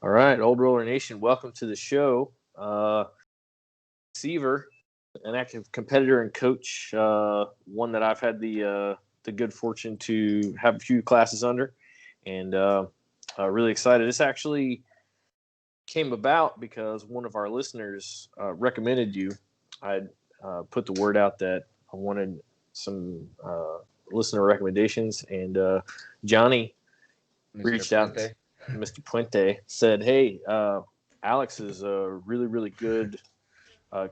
All right, Old Roller Nation, welcome to the show. Seaver, an active competitor and coach, one that I've had the good fortune to have a few classes under, and really excited. This actually came about because one of our listeners recommended you. I put the word out that I wanted some listener recommendations, and Johnny Mr. reached out. Puente. Mr. Puente said, "Hey, Alex is a really good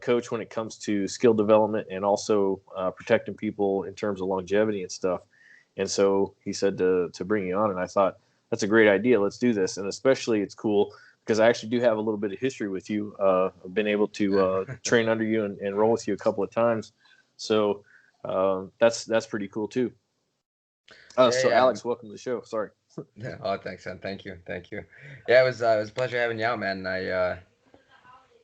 coach when it comes to skill development and also protecting people in terms of longevity and stuff." And so he said to bring you on, and I thought that's a great idea. Let's do this, and especially it's cool because I actually do have a little bit of history with you. I've been able to train under you and roll with you a couple of times, so that's pretty cool too. Yeah, So yeah. Alex, welcome to the show. Sorry. Yeah. Oh, thanks, man. Thank you. Yeah, it was a pleasure having you out, man. The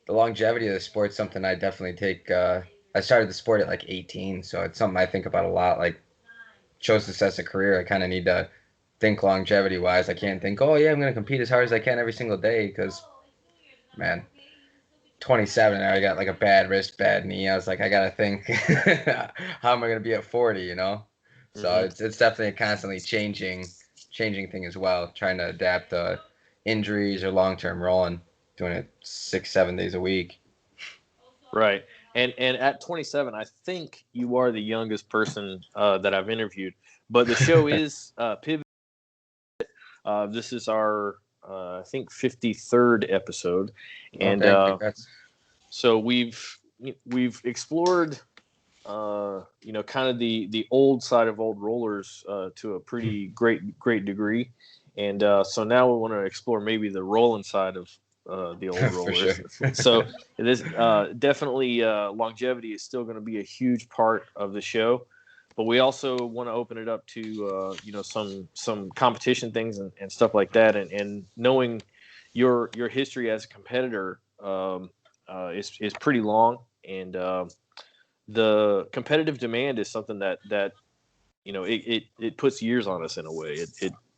longevity of the sport's something I definitely take. I started the sport at like 18, so it's something I think about a lot. Like, chose this as a career. I kind of need to think longevity wise. I can't think, oh yeah, I'm gonna compete as hard as I can every single day, because man, 27, and I got like a bad wrist, bad knee. I was like, I gotta think, how am I gonna be at 40? So Mm-hmm. it's definitely a constantly changing thing as well. Trying to adapt to injuries or long term rolling, doing it 6 7 days a week. Right. And at 27, I think you are the youngest person that I've interviewed. But the show is pivot. This is our I think 53rd episode, and Okay, congrats. so we've explored kind of the old side of old rollers to a pretty great degree, and so now we want to explore maybe the rolling side of the old For rollers. sure. So it is definitely longevity is still going to be a huge part of the show, but we also want to open it up to some competition things and stuff like that, and knowing your history as a competitor is pretty long, and the competitive demand is something that it puts years on us in a way.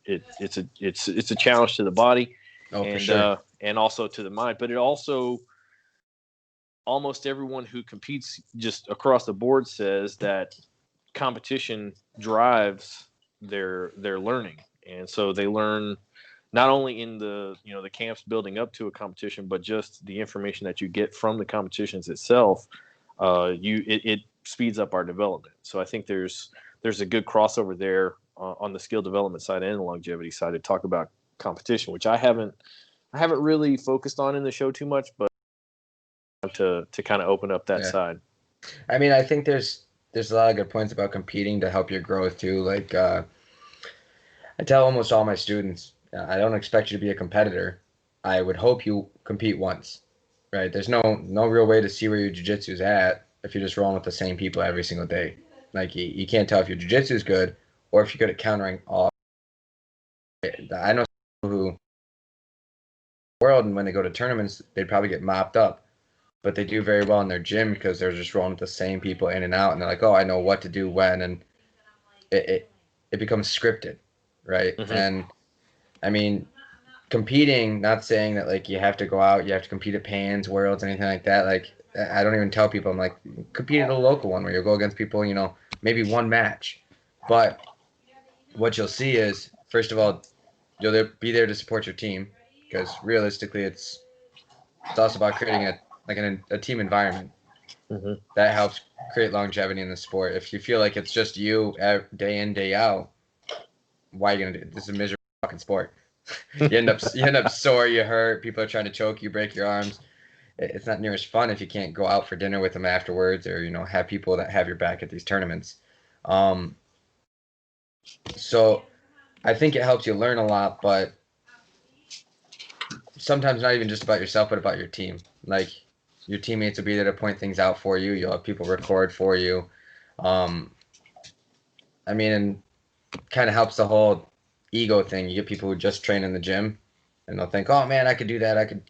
It's a challenge to the body, Oh, for and sure. also to the mind. But it also, almost everyone who competes just across the board says that competition drives their learning, and so they learn not only in the camps building up to a competition, but just the information that you get from the competitions itself. It speeds up our development. So I think there's a good crossover there on the skill development side and the longevity side to talk about competition, which I haven't really focused on in the show too much, but to kind of open up that Yeah. side. I mean, I think there's a lot of good points about competing to help your growth too. Like, I tell almost all my students, I don't expect you to be a competitor. I would hope you compete once, right? There's no real way to see where your jujitsu's at if you're just rolling with the same people every single day. Like, you can't tell if your jujitsu is good or if you're good at countering all. I know people who world, and when they go to tournaments, they'd probably get mopped up, but they do very well in their gym because they're just rolling with the same people in and out, and they're like, oh, I know what to do when, and it it, it becomes scripted, right? Hmm. And I mean, competing, not saying that like you have to go out, you have to compete at Pans, Worlds, anything like that. Like, I don't even tell people. I'm like, compete at a local one where you'll go against people, maybe one match. But what you'll see is, first of all, you'll be there to support your team, because realistically, it's also about creating a team environment Hmm. that helps create longevity in the sport. If you feel like it's just you day in day out, why are you gonna do it? This is a miserable fucking sport. You end up sore, you hurt, people are trying to choke you, break your arms. It's not near as fun if you can't go out for dinner with them afterwards, or have people that have your back at these tournaments. Um, so I think it helps you learn a lot, but sometimes not even just about yourself, but about your team. Like, your teammates will be there to point things out for you. You'll have people record for you. Um, I mean, and kind of helps the whole ego thing. You get people who just train in the gym, and they'll think, "Oh man, I could do that. I could,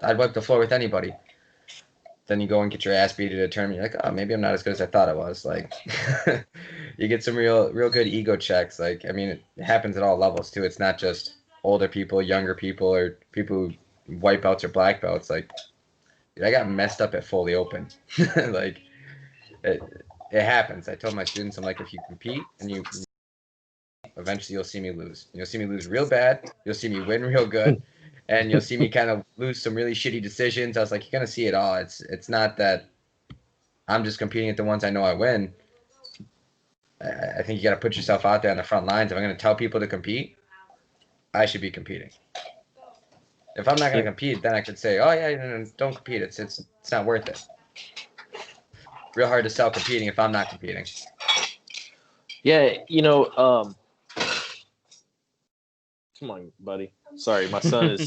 I'd wipe the floor with anybody." Then you go and get your ass beat at a tournament. You're like, "Oh, maybe I'm not as good as I thought I was." Like, you get some real good ego checks. Like, I mean, it happens at all levels too. It's not just older people, younger people, or people who white belts or black belts. Like, dude, I got messed up at fully open. Like, it, it happens. I told my students, I'm like, if you compete and you eventually you'll see me lose. You'll see me lose real bad. You'll see me win real good, and you'll see me kind of lose some really shitty decisions. I was like, you're gonna see it all. It's not that I'm just competing at the ones I know I win. I think you got to put yourself out there on the front lines. If I'm going to tell people to compete, I should be competing. If I'm not going to compete, then I could say, "Oh yeah, no, don't compete. It's not worth it." Real hard to sell competing if I'm not competing. Yeah, come on, buddy. Sorry, my son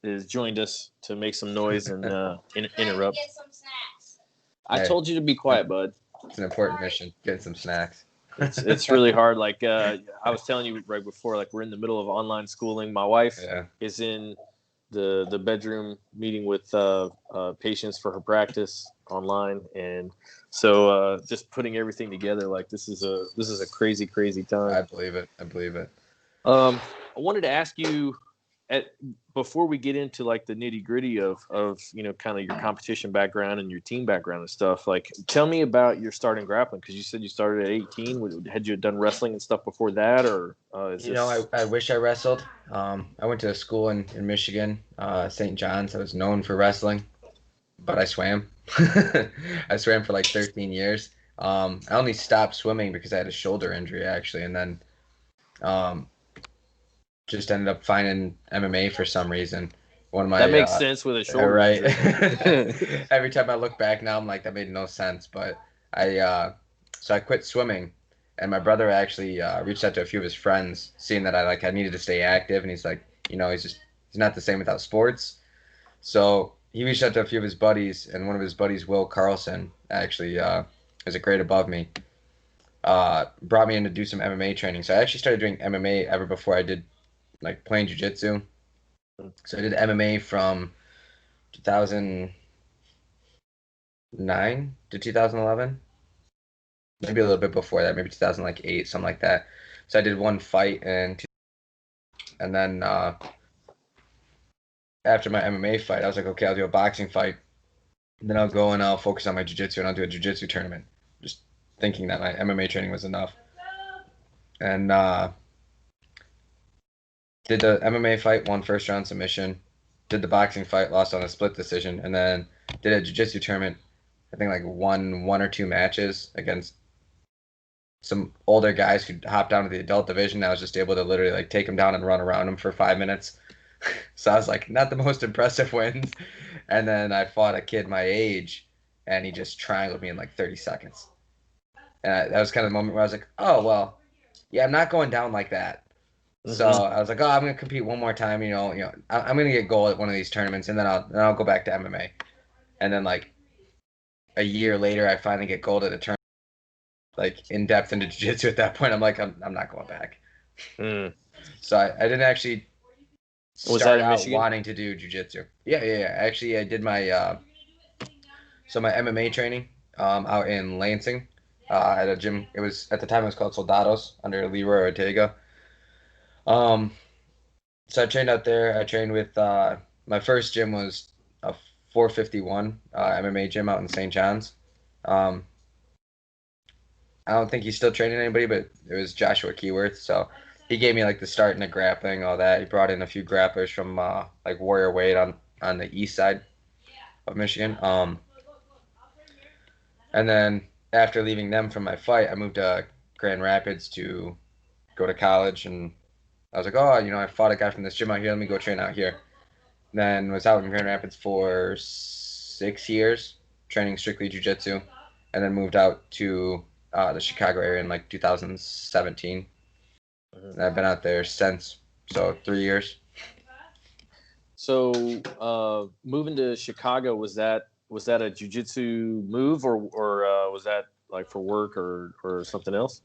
is joined us to make some noise and interrupt. I told you to be quiet, bud. It's an important mission. Getting some snacks. It's really hard. Like I was telling you right before, like we're in the middle of online schooling. My wife is in the bedroom meeting with patients for her practice online, and so just putting everything together, like this is a crazy time. I believe it. I wanted to ask you before we get into like the nitty gritty of kind of your competition background and your team background and stuff. Like, tell me about your starting grappling, because you said you started at 18. Had you done wrestling and stuff before that, or I wish I wrestled. I went to a school in Michigan, St. John's. I was known for wrestling, but I swam. I swam for like 13 years. I only stopped swimming because I had a shoulder injury actually, and then just ended up finding MMA for some reason. One of my that makes sense with a shoulder right. injury. Every time I look back now, I'm like, that made no sense. But so I quit swimming, and my brother actually reached out to a few of his friends, seeing that I needed to stay active, and he's like, he's not the same without sports. So he reached out to a few of his buddies, and one of his buddies, Will Carlson, actually is a grade above me, brought me in to do some MMA training. So I actually started doing MMA ever before I did like playing jiu-jitsu. So I did MMA from 2009 to 2011. Maybe a little bit before that, maybe 2008, something like that. So I did one fight, and then after my MMA fight, I was like, okay, I'll do a boxing fight. And then I'll go and I'll focus on my jiu-jitsu, and I'll do a jiu-jitsu tournament. Just thinking that my MMA training was enough. And did the MMA fight, won first round submission. Did the boxing fight, lost on a split decision, and then did a jiu-jitsu tournament. I think like won one or two matches against some older guys who hopped down to the adult division. I was just able to literally like take them down and run around them for 5 minutes. So I was like, not the most impressive wins. And then I fought a kid my age, and he just triangled me in like 30 seconds. And that was kind of the moment where I was like, oh, well, yeah, I'm not going down like that. So I was like, oh, I'm gonna compete one more time. I'm gonna get gold at one of these tournaments, and then I'll go back to MMA. And then like a year later, I finally get gold at a tournament, like in depth into jiu-jitsu. At that point, I'm like, I'm not going back. So I didn't actually start out wanting to do jiu-jitsu. Yeah. Actually, I did my my MMA training out in Lansing at a gym. It was at the time it was called Soldados under Leroy Ortega. So I trained out there. I trained with my first gym was a 451 MMA gym out in St. John's. I don't think he's still training anybody, but it was Joshua Keyworth. So he gave me like the start in the grappling, all that. He brought in a few grapplers from like Warrior Weight on the east side of Michigan. And then after leaving them from my fight, I moved to Grand Rapids to go to college, and I was like, oh, I fought a guy from this gym out here. Let me go train out here. Then was out in Grand Rapids for 6 years, training strictly jiu-jitsu, and then moved out to the Chicago area in like 2017. And I've been out there since, so 3 years. So moving to Chicago, was that a jiu-jitsu move, or was that like for work or something else?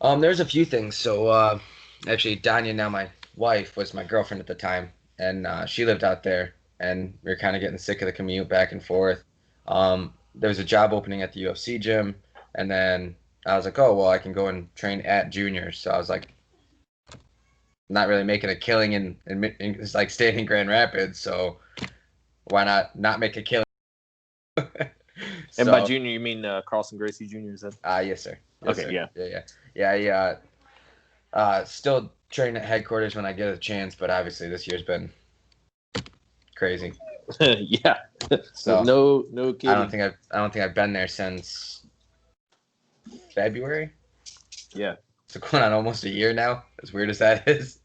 There's a few things. So actually, Danya, now my wife, was my girlfriend at the time, and she lived out there, and we were kind of getting sick of the commute back and forth. There was a job opening at the UFC gym, and then I was like, oh, well, I can go and train at juniors. So I was like, not really making a killing in it's like staying in Grand Rapids, so why not make a killing? And by So, junior, you mean Carlson Gracie Jr. Is that? yes, sir. Yes, Okay, sir. yeah. Yeah. Still train at headquarters when I get a chance, but obviously this year's been crazy. Yeah. So No kidding. I don't think I've been there since February. Yeah. So going on almost a year now. As weird as that is.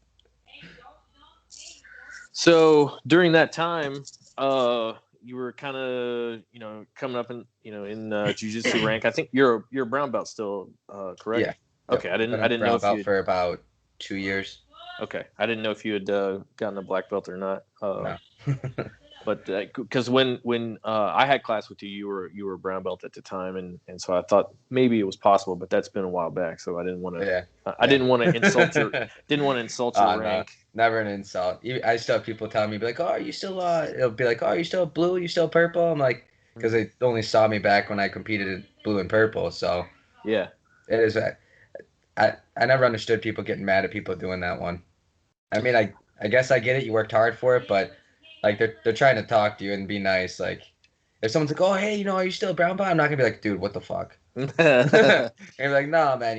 So during that time, you were kind of, coming up in, in jiu-jitsu rank. I think you're a brown belt still, correct? Yeah. Okay, Yep. Been I a didn't know brown if belt you for about 2 years. okay, I didn't know if you had gotten a black belt or not. No. But because when I had class with you, you were a brown belt at the time, and so I thought maybe it was possible, but that's been a while back, so I didn't want to. Yeah. I didn't want to insult your No, rank. never an insult. I still have people telling me, be like, "Oh, are you still?" It'll be like, "Oh, are you still blue? You still purple?" I'm like, because they only saw me back when I competed in blue and purple, so Yeah. it is. I never understood people getting mad at people doing that one. I mean, I guess I get it. You worked hard for it, but like they're trying to talk to you and be nice. Like if someone's like, "Oh, hey, are you still a brown belt?" I'm not gonna be like, "Dude, what the fuck?" And be like, "No, man.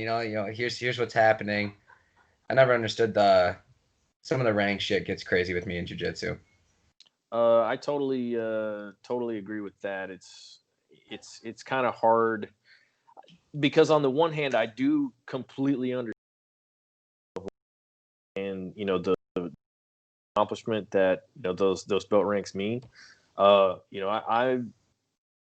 Here's what's happening." I never understood some of the rank shit gets crazy with me in jiu-jitsu. I totally agree with that. It's kind of hard because on the one hand, I do completely understand, the accomplishment that those belt ranks mean. I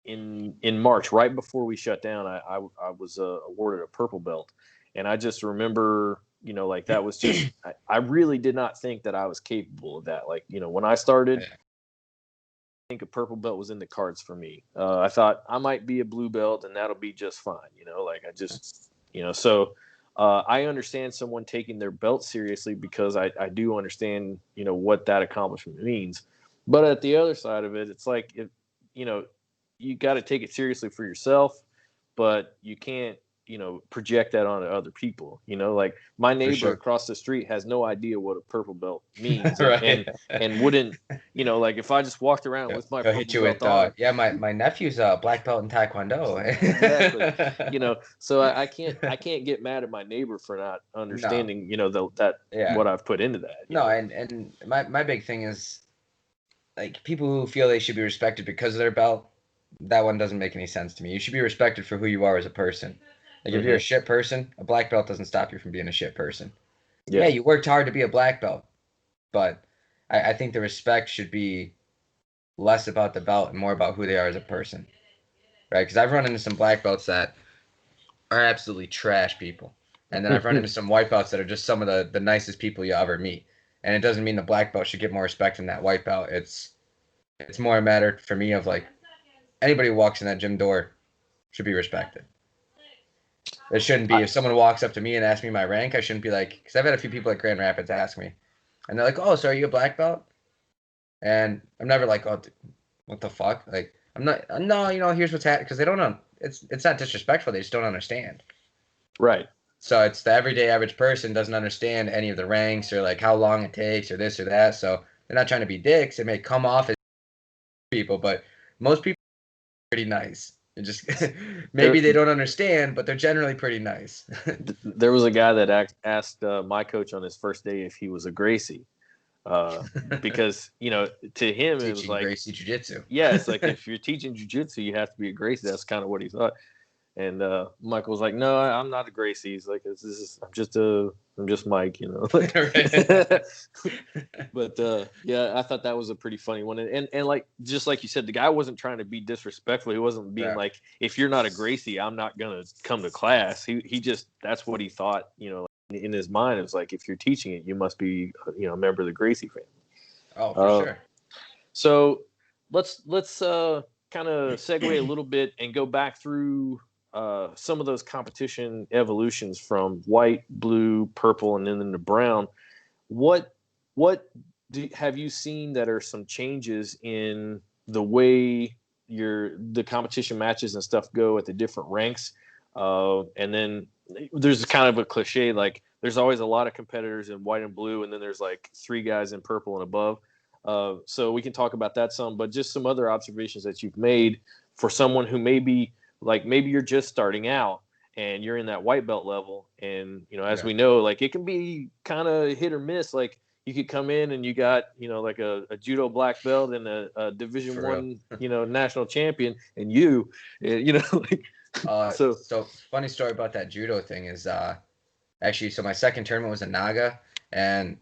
in March, right before we shut down, I was awarded a purple belt, and I just remember, like that was just I really did not think that I was capable of that. Like, when I started, Yeah. I think a purple belt was in the cards for me. I thought I might be a blue belt, and that'll be just fine. Like I just, so. I understand someone taking their belt seriously because I do understand, what that accomplishment means. But at the other side of it, it's like, you know, you got to take it seriously for yourself, but you can't, project that onto other people. Like my For neighbor sure. across the street has no idea what a purple belt means, and Right. and wouldn't, like if I just walked around with my He'll hit purple you belt with, on. yeah, my nephew's a black belt in Taekwondo. Exactly. So I can't get mad at my neighbor for not No, understanding, that yeah. what I've put into that. No, and my big thing is like people who feel they should be respected because of their belt, that one doesn't make any sense to me. You should be respected for who you are as a person. Like if you're a Hmm. shit person, a black belt doesn't stop you from being a shit person. Yeah, Yeah. you worked hard to be a black belt, but I think the respect should be less about the belt and more about who they are as a person, right? Because I've run into some black belts that are absolutely trash people, and then I've run into some white belts that are just some of the nicest people you ever meet. And it doesn't mean the black belt should get more respect than that white belt. It's more a matter for me of like anybody who walks in that gym door should be respected. It shouldn't be I, if someone walks up to me and asks me my rank, I shouldn't be like, because I've had a few people at Grand Rapids ask me, and they're like, "Oh, so are you a black belt?" And I'm never like, "Oh, what the fuck?" Like I'm not. No, here's what's happening because they don't know. It's not disrespectful. They just don't understand. right. So it's the everyday average person doesn't understand any of the ranks or like how long it takes or this or that. So they're not trying to be dicks. It may come off as people, but most people are pretty nice. It just There maybe they don't understand, but they're generally pretty nice. there was a guy that asked my coach on his first day if he was a Gracie, uh, because to him it was Teaching like, Gracie Jiu-Jitsu. yeah, it's like if you're teaching jujitsu, you have to be a Gracie. That's kind of what he thought. And Michael was like, "No, I'm not a Gracie." He's like, I'm just Mike," But yeah, I thought that was a pretty funny one, and like just like you said, the guy wasn't trying to be disrespectful. He wasn't being Yeah, like, "If you're not a Gracie, I'm not gonna come to class." He just that's what he thought. In his mind, it was like, if you're teaching it, you must be a member of the Gracie family. oh, for Uh, sure. so let's kind of segue a little bit and go back through some of those competition evolutions from white, blue, purple, and then into brown. What have you seen that are some changes in the way the competition matches and stuff go at the different ranks? And then there's kind of a cliche like there's always a lot of competitors in white and blue, and then there's like 3 guys in purple and above. So we can talk about that some, but just some other observations that you've made for someone who maybe you're just starting out and you're in that white belt level. And, as we know, like it can be kind of hit or miss. Like you could come in and you got, like a judo black belt and a Division I, national champion, and like, so funny story about that judo thing is, actually, so my second tournament was in Naga, and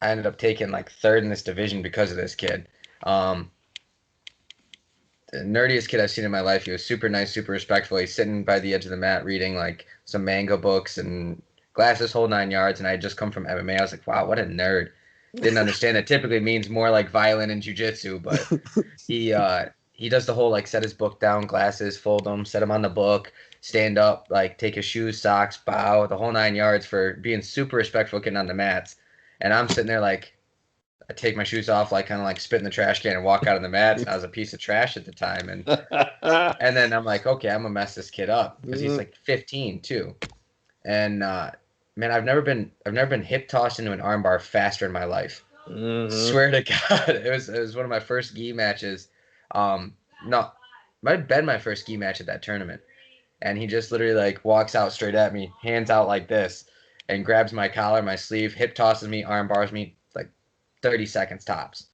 I ended up taking like third in this division because of this kid. The nerdiest kid I've seen in my life. He was super nice, super respectful. He's sitting by the edge of the mat reading like some manga books and glasses, whole 9 yards. And I had just come from MMA. I was like, wow, what a nerd. Didn't understand it typically means more like violin and jiu-jitsu, but he does the whole like set his book down, glasses, fold them, set them on the book, stand up, like take his shoes, socks, bow, the whole 9 yards for being super respectful getting on the mats. And I'm sitting there like, I take my shoes off, like kind of like spit in the trash can and walk out of the mats. And I was a piece of trash at the time. And and then I'm like, okay, I'm gonna mess this kid up because he's like 15 too. And man, I've never been hip tossed into an armbar faster in my life. Swear to God, it was one of my first gi matches. No, might have been my first gi match at that tournament. And he just literally like walks out straight at me, hands out like this, and grabs my collar, my sleeve, hip tosses me, arm bars me, like 30 seconds tops.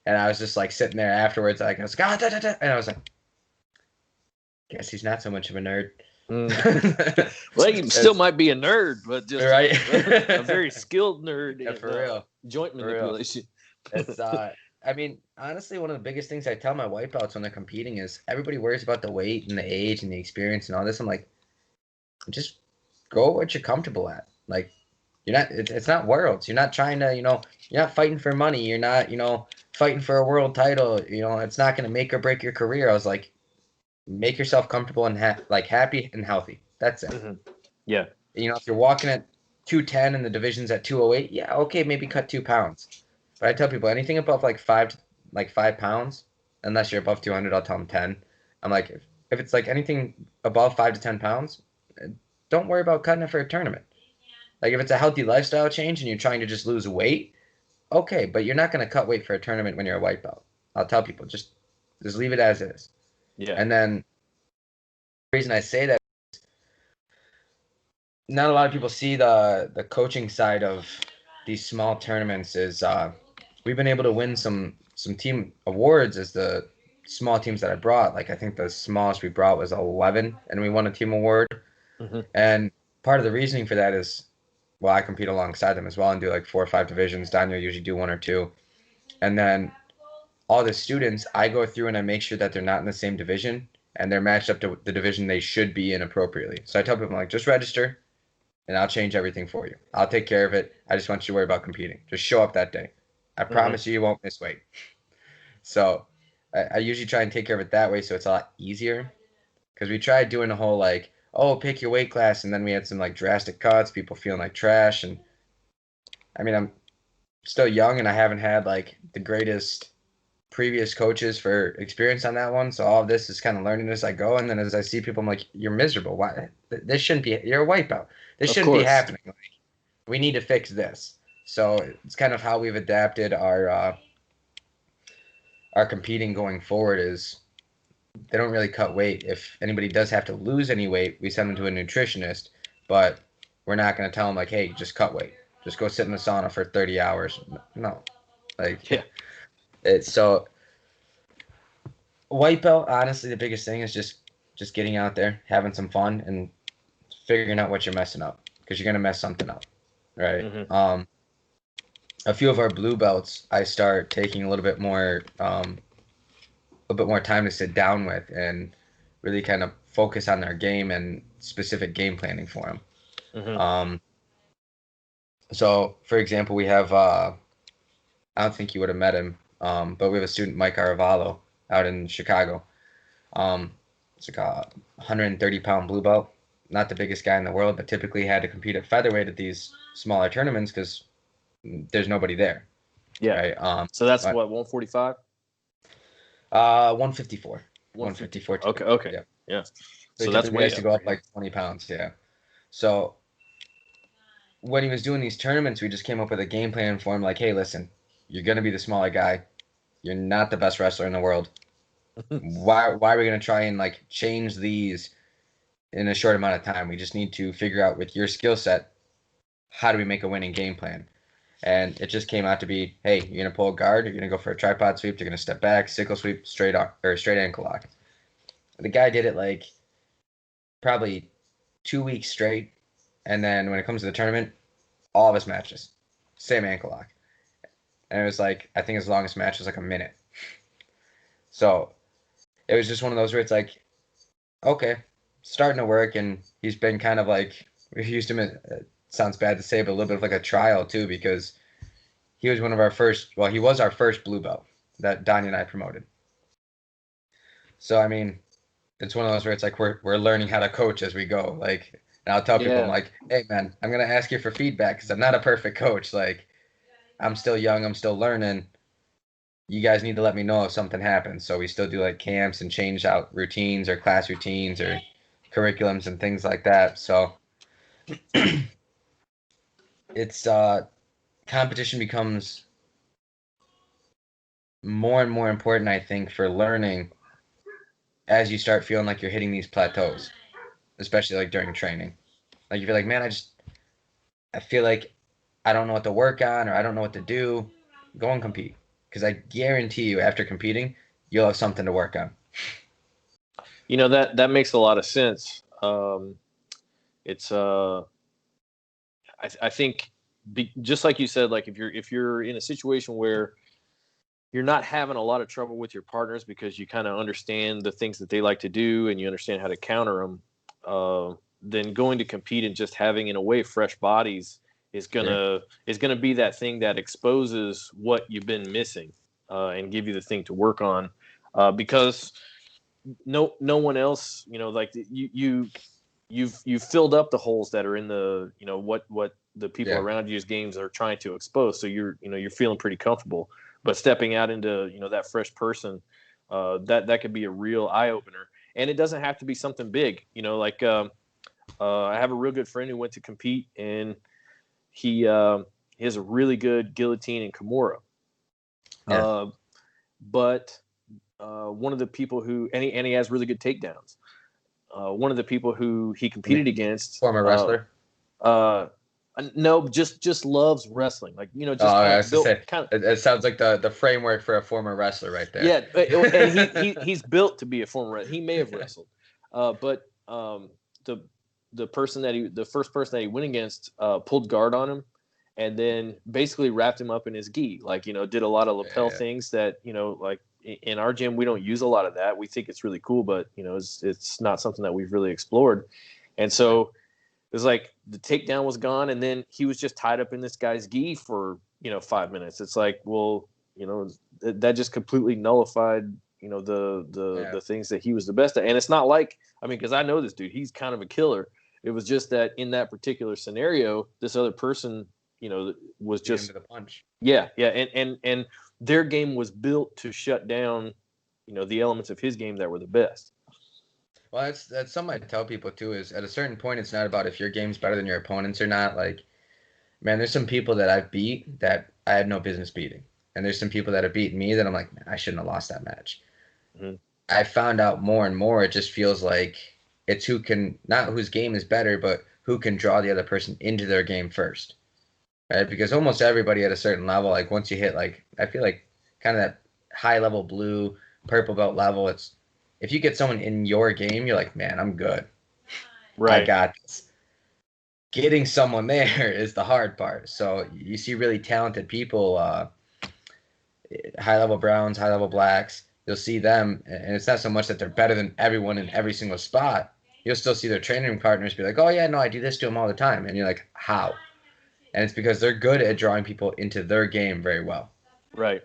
And I was just like sitting there afterwards, like I was like, and I was like, guess he's not so much of a nerd. Well, he still might be a nerd, but just right? a very skilled nerd. Yeah, for real. Joint manipulation. It's I mean, honestly, one of the biggest things I tell my white belts when they're competing is everybody worries about the weight and the age and the experience and all this. I'm like, just go what you're comfortable at. Like, you're not. It's not worlds. You're not trying to. You're not fighting for money. You're not. Fighting for a world title. It's not going to make or break your career. I was like, make yourself comfortable and happy and healthy. That's it. Mm-hmm. Yeah. If you're walking at 210 and the division's at 208, yeah, okay, maybe cut 2 pounds. But I tell people anything above like 5 pounds, unless you're above 200, I'll tell them 10. I'm like, if it's like anything above 5 to 10 pounds, don't worry about cutting it for a tournament. Like if it's a healthy lifestyle change and you're trying to just lose weight, okay, but you're not going to cut weight for a tournament when you're a white belt. I'll tell people just leave it as is. Yeah. And then the reason I say that is not a lot of people see the coaching side of these small tournaments is we've been able to win some team awards as the small teams that I brought. Like I think the smallest we brought was 11 and we won a team award. Mm-hmm. And part of the reasoning for that is, well, I compete alongside them as well and do like 4 or 5 divisions. Daniel usually do 1 or 2. And then all the students, I go through and I make sure that they're not in the same division and they're matched up to the division they should be in appropriately. So I tell people, like, just register and I'll change everything for you. I'll take care of it. I just want you to worry about competing. Just show up that day. I promise you won't miss weight. So I usually try and take care of it that way so it's a lot easier. Because we tried doing a whole like, oh, pick your weight class, and then we had some like drastic cuts, people feeling like trash. And I mean, I'm still young and I haven't had like the greatest previous coaches for experience on that one. So all of this is kind of learning as I go. And then as I see people, I'm like, you're miserable. Why? This shouldn't be, you're a white belt. This shouldn't be happening. Like, we need to fix this. So it's kind of how we've adapted our competing going forward is they don't really cut weight. If anybody does have to lose any weight, we send them to a nutritionist, but we're not going to tell them like, hey, just cut weight. Just go sit in the sauna for 30 hours. No. Like, yeah. It's so white belt, honestly, the biggest thing is just getting out there, having some fun and figuring out what you're messing up because you're going to mess something up. Right. Mm-hmm. A few of our blue belts, I start taking a little bit more time to sit down with and really kind of focus on their game and specific game planning for them. Mm-hmm. So, for example, we have, I don't think you would have met him, but we have a student, Mike Aravalo, out in Chicago. It's like a 130-pound blue belt. Not the biggest guy in the world, but typically had to compete at featherweight at these smaller tournaments because there's nobody there. Yeah. Right? So that's what, 145? 154. 154. Okay. Yeah. Yeah. So that's way to go up like 20 pounds. Yeah. So when he was doing these tournaments, we just came up with a game plan for him. Like, hey, listen, you're gonna be the smaller guy. You're not the best wrestler in the world. Why are we gonna try and like change these in a short amount of time? We just need to figure out with your skill set, how do we make a winning game plan? And it just came out to be, hey, you're gonna pull a guard, you're gonna go for a tripod sweep, you're gonna step back, sickle sweep, straight ankle lock. The guy did it like probably 2 weeks straight, and then when it comes to the tournament, all of his matches, same ankle lock. And it was like, I think his longest match was like a minute. So it was just one of those where it's like, okay, starting to work, and he's been kind of like, we've used him, it sounds bad to say, but a little bit of like a trial too, because he was one of our first, well, he was our first blue belt that Donnie and I promoted. So, I mean, it's one of those where it's like we're learning how to coach as we go. Like, and I'll tell people, I'm like, hey, man, I'm going to ask you for feedback because I'm not a perfect coach. Like, I'm still young. I'm still learning. You guys need to let me know if something happens. So we still do like camps and change out routines or class routines or curriculums and things like that. So it's competition becomes more and more important, I think, for learning as you start feeling like you're hitting these plateaus, especially like during training. Like you feel like, man, I feel like I don't know what to work on or I don't know what to do. Go and compete. Because I guarantee you after competing, you'll have something to work on. You know, that makes a lot of sense. It's I think just like you said, like if you're in a situation where you're not having a lot of trouble with your partners because you kind of understand the things that they like to do and you understand how to counter them, then going to compete and just having, in a way, fresh bodies is gonna be that thing that exposes what you've been missing, and give you the thing to work on, because no one else, like you've filled up the holes that are in the, what the people around you's games are trying to expose. So you're feeling pretty comfortable, but stepping out into, that fresh person, that could be a real eye opener. And it doesn't have to be something big, like, I have a real good friend who went to compete, and he has a really good guillotine and Kimura. But one of the people who, and he has really good takedowns. One of the people who he competed against, former wrestler. No, just loves wrestling. Like, just I was built. It sounds like the framework for a former wrestler right there. Yeah, and he's built to be a former wrestler. He may have wrestled, but the first person that he went against pulled guard on him, and then basically wrapped him up in his gi. Like, did a lot of lapel things that, like in our gym we don't use a lot of that. We think it's really cool, but it's not something that we've really explored. And so it was like the takedown was gone, and then he was just tied up in this guy's gi for 5 minutes. It's like, well, that just completely nullified the things that he was the best at. And it's not like, I mean, because I know this dude, he's kind of a killer. It was just that in that particular scenario, this other person, was just the punch. Yeah, and their game was built to shut down, the elements of his game that were the best. Well, that's something I tell people too, is at a certain point, it's not about if your game's better than your opponents or not. Like, man, there's some people that I've beat that I had no business beating. And there's some people that have beaten me that I'm like, man, I shouldn't have lost that match. Mm-hmm. I found out more and more, it just feels like it's not whose game is better, but who can draw the other person into their game first. Right? Because almost everybody at a certain level, like once you hit, like, I feel like kind of that high level blue, purple belt level, it's, if you get someone in your game, you're like, man, I'm good. Right. I got this. Getting someone there is the hard part. So you see really talented people, high-level browns, high-level blacks. You'll see them, and it's not so much that they're better than everyone in every single spot. You'll still see their training partners be like, oh, yeah, no, I do this to them all the time. And you're like, how? And it's because they're good at drawing people into their game very well. Right.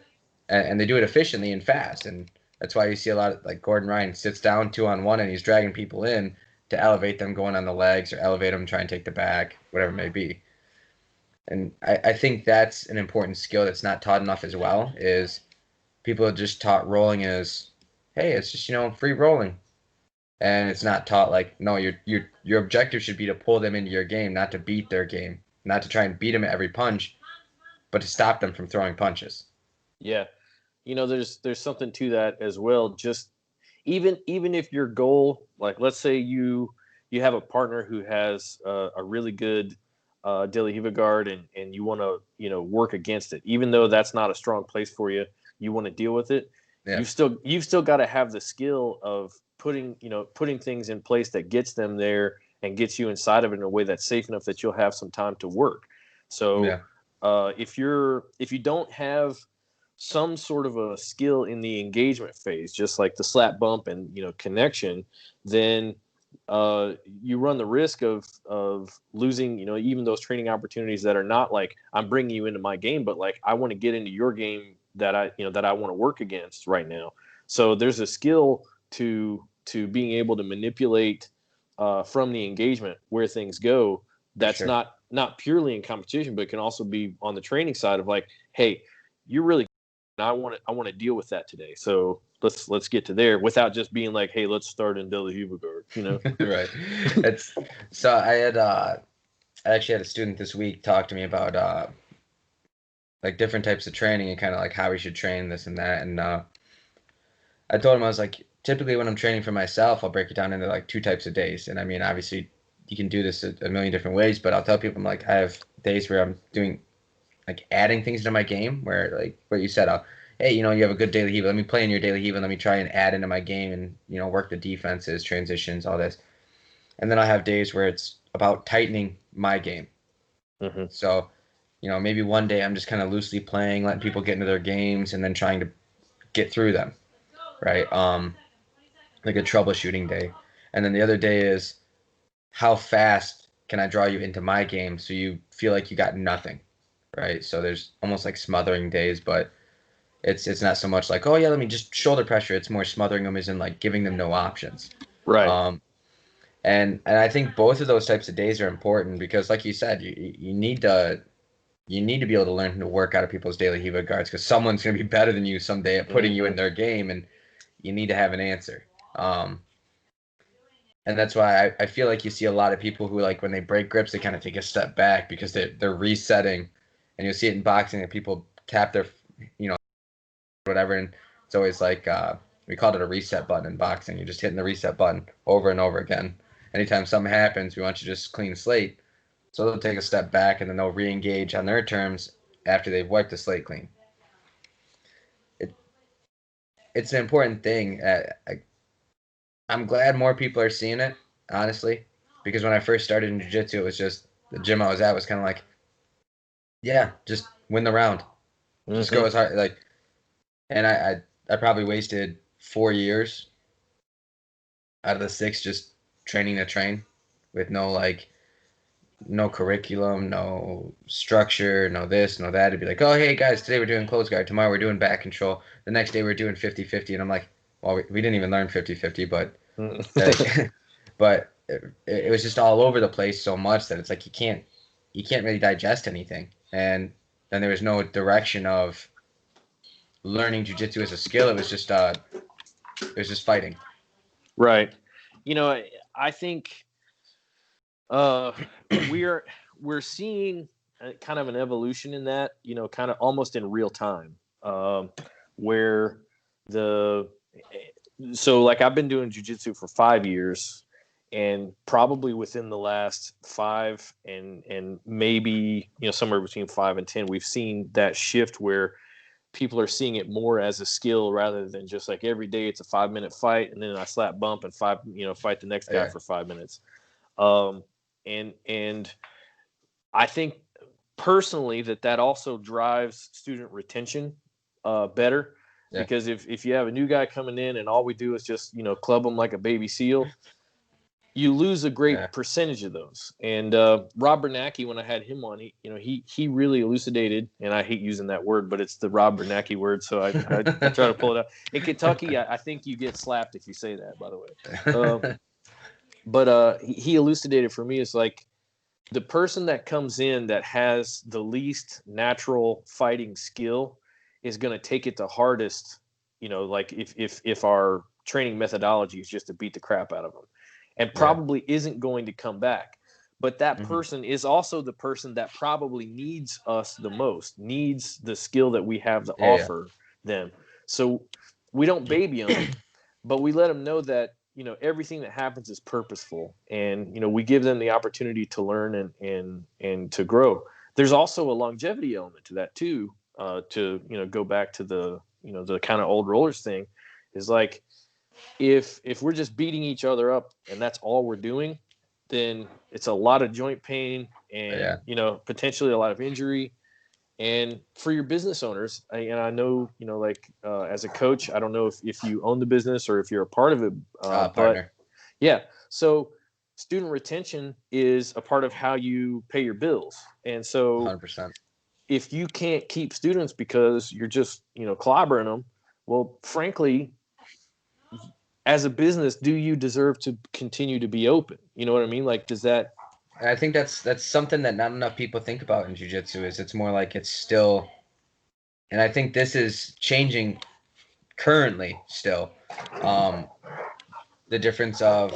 And they do it efficiently and fast. And that's why you see a lot of, like, Gordon Ryan sits down 2-on-1 and he's dragging people in to elevate them going on the legs or elevate them, try and take the back, whatever it may be. And I think that's an important skill that's not taught enough as well, is people are just taught rolling as, hey, it's just, free rolling. And it's not taught like, no, your objective should be to pull them into your game, not to beat their game. not to try and beat them at every punch, but to stop them from throwing punches. Yeah. There's something to that as well. Just even if your goal, like let's say you have a partner who has a really good De La Riva guard, and you want to work against it, even though that's not a strong place for you. You want to deal with it. Yeah. You've still got to have the skill of putting things in place that gets them there and gets you inside of it in a way that's safe enough that you'll have some time to work. So Yeah. if you don't have some sort of a skill in the engagement phase, just like the slap bump and connection, then you run the risk of losing even those training opportunities that are not like I'm bringing you into my game, but like I want to get into your game that I want to work against right now. So there's a skill to being able to manipulate from the engagement where things go. That's sure. not purely in competition, but can also be on the training side of like, hey, you're really, I want to deal with that today. So let's get to there without just being like, hey, let's start in De La Riva guard, Right. It's so I actually had a student this week talk to me about like different types of training and kind of like how we should train this and that. And I told him, I was like, typically when I'm training for myself, I'll break it down into like 2 types of days. And I mean, obviously you can do this a million different ways, but I'll tell people, I'm like, I have days where I'm doing like adding things to my game where like what you said, hey, you have a good De La Riva. Let me play in your De La Riva. Let me try and add into my game and, work the defenses, transitions, all this. And then I have days where it's about tightening my game. Mm-hmm. So, maybe one day I'm just kind of loosely playing, letting people get into their games and then trying to get through them. Right. Like a troubleshooting day. And then the other day is how fast can I draw you into my game so you feel like you got nothing. Right. So there's almost like smothering days, but it's not so much like, oh yeah, let me just shoulder pressure. It's more smothering them as in like giving them no options. Right. And I think both of those types of days are important because, like you said, you need to be able to learn to work out of people's De La Riva guards because someone's going to be better than you someday at putting you in their game, and you need to have an answer. And that's why I feel like you see a lot of people who, like, when they break grips, they kind of take a step back because they're resetting, and you'll see it in boxing that people tap their, whatever, and it's always like we called it a reset button in boxing. You're just hitting the reset button over and over again. Anytime something happens, we want you to just clean slate. So they'll take a step back and then they'll re-engage on their terms after they've wiped the slate clean. It's an important thing. I'm glad more people are seeing it, honestly, because when I first started in jiu-jitsu, it was just the gym I was at was kind of like, yeah, just win the round, just go as hard, like, and I probably wasted 4 years out of the 6 just training to train with no curriculum, no structure, no this, no that. It'd be like, oh, hey, guys, today we're doing close guard. Tomorrow we're doing back control. The next day we're doing 50-50. And I'm like, well, we didn't even learn 50-50, but but it was just all over the place so much that it's like you can't really digest anything. And then there was no direction of learning jiu-jitsu as a skill. It was just fighting. Right. I think we're seeing kind of an evolution in that, kind of almost in real time, where so like I've been doing jiu-jitsu for 5 years, and probably within the last 5 and maybe somewhere between 5 and 10, we've seen that shift where people are seeing it more as a skill rather than just like every day it's a 5-minute fight and then I slap bump and fight the next guy for 5 minutes. And I think personally that also drives student retention better, because if you have a new guy coming in and all we do is just club them like a baby seal, you lose a great percentage of those. And Rob Bernanke, when I had him on, he really elucidated, and I hate using that word, but it's the Rob Bernanke word, so I try to pull it out. In Kentucky, I think you get slapped if you say that, by the way. But he elucidated for me, is like the person that comes in that has the least natural fighting skill is going to take it the hardest, like if our training methodology is just to beat the crap out of them, and probably isn't going to come back. but that person is also the person that probably needs us the most, needs the skill that we have to offer them. So we don't baby them, but we let them know that, everything that happens is purposeful, and, we give them the opportunity to learn and to grow. There's also a longevity element to that too. To, go back to the, the kind of old rollers thing, is like, if we're just beating each other up and that's all we're doing, then it's a lot of joint pain and, potentially a lot of injury. And for your business owners, I know, like, as a coach, I don't know if you own the business or if you're a part of it, Partner. but yeah. So student retention is a part of how you pay your bills. And so 100%. if you can't keep students because you're just, clobbering them, well, frankly, as a business, do you deserve to continue to be open? You know what I mean? Like, does that? And I think that's something that not enough people think about in jiu-jitsu. Is it's more like it's still, and I think this is changing currently still. The difference of,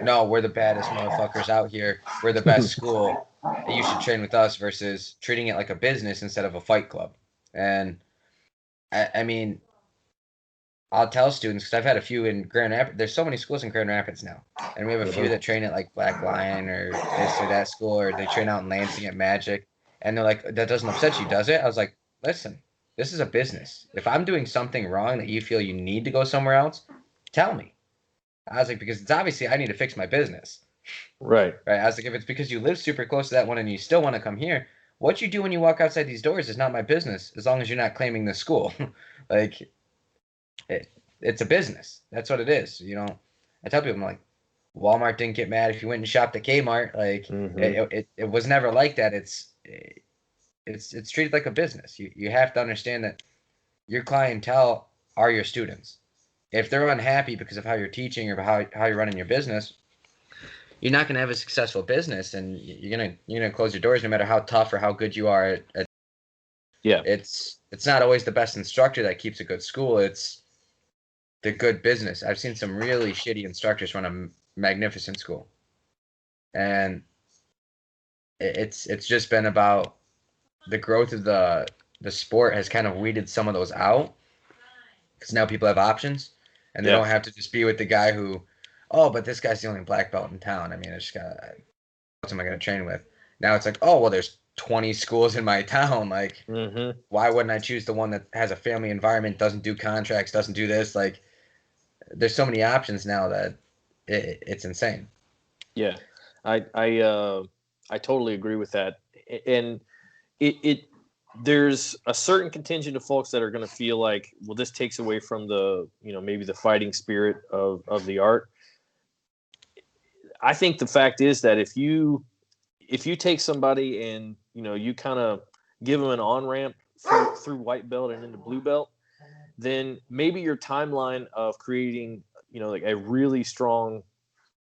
no, we're the baddest motherfuckers out here. We're the best school. You should train with us, versus treating it like a business instead of a fight club. And I mean, I'll tell students, because I've had a few in Grand Rapids. There's so many schools in Grand Rapids now, and we have a few that train at like Black Lion or this or that school, or they train out in Lansing at Magic, and they're like, that doesn't upset you, does it? I was like, listen, this is a business. If I'm doing something wrong that you feel you need to go somewhere else, tell me. I was like, because it's obviously I need to fix my business. Right. Right. I was like, if it's because you live super close to that one and you still want to come here, what you do when you walk outside these doors is not my business, as long as you're not claiming the school. Like, it's a business. That's what it is. I tell people, I'm like, Walmart didn't get mad if you went and shopped at Kmart. Like, it was never like that. It's treated like a business. You have to understand that your clientele are your students. If they're unhappy because of how you're teaching or how you're running your business, you're not going to have a successful business, and you're gonna close your doors no matter how tough or how good you are at. Yeah. It's not always the best instructor that keeps a good school. It's the good business. I've seen some really shitty instructors run a magnificent school, and it's just been about the growth of the sport has kind of weeded some of those out, because now people have options, and they don't have to just be with the guy who, oh, but this guy's the only black belt in town. I mean, I just got, what am I going to train with? Now it's like, oh, well, there's 20 schools in my town. Like, why wouldn't I choose the one that has a family environment, doesn't do contracts, doesn't do this? Like, there's so many options now that it's insane. Yeah, I totally agree with that, and there's a certain contingent of folks that are going to feel like, well, this takes away from the, maybe the fighting spirit of the art. I think the fact is that if you take somebody and, you kind of give them an on-ramp through white belt and into blue belt, then maybe your timeline of creating, like a really strong,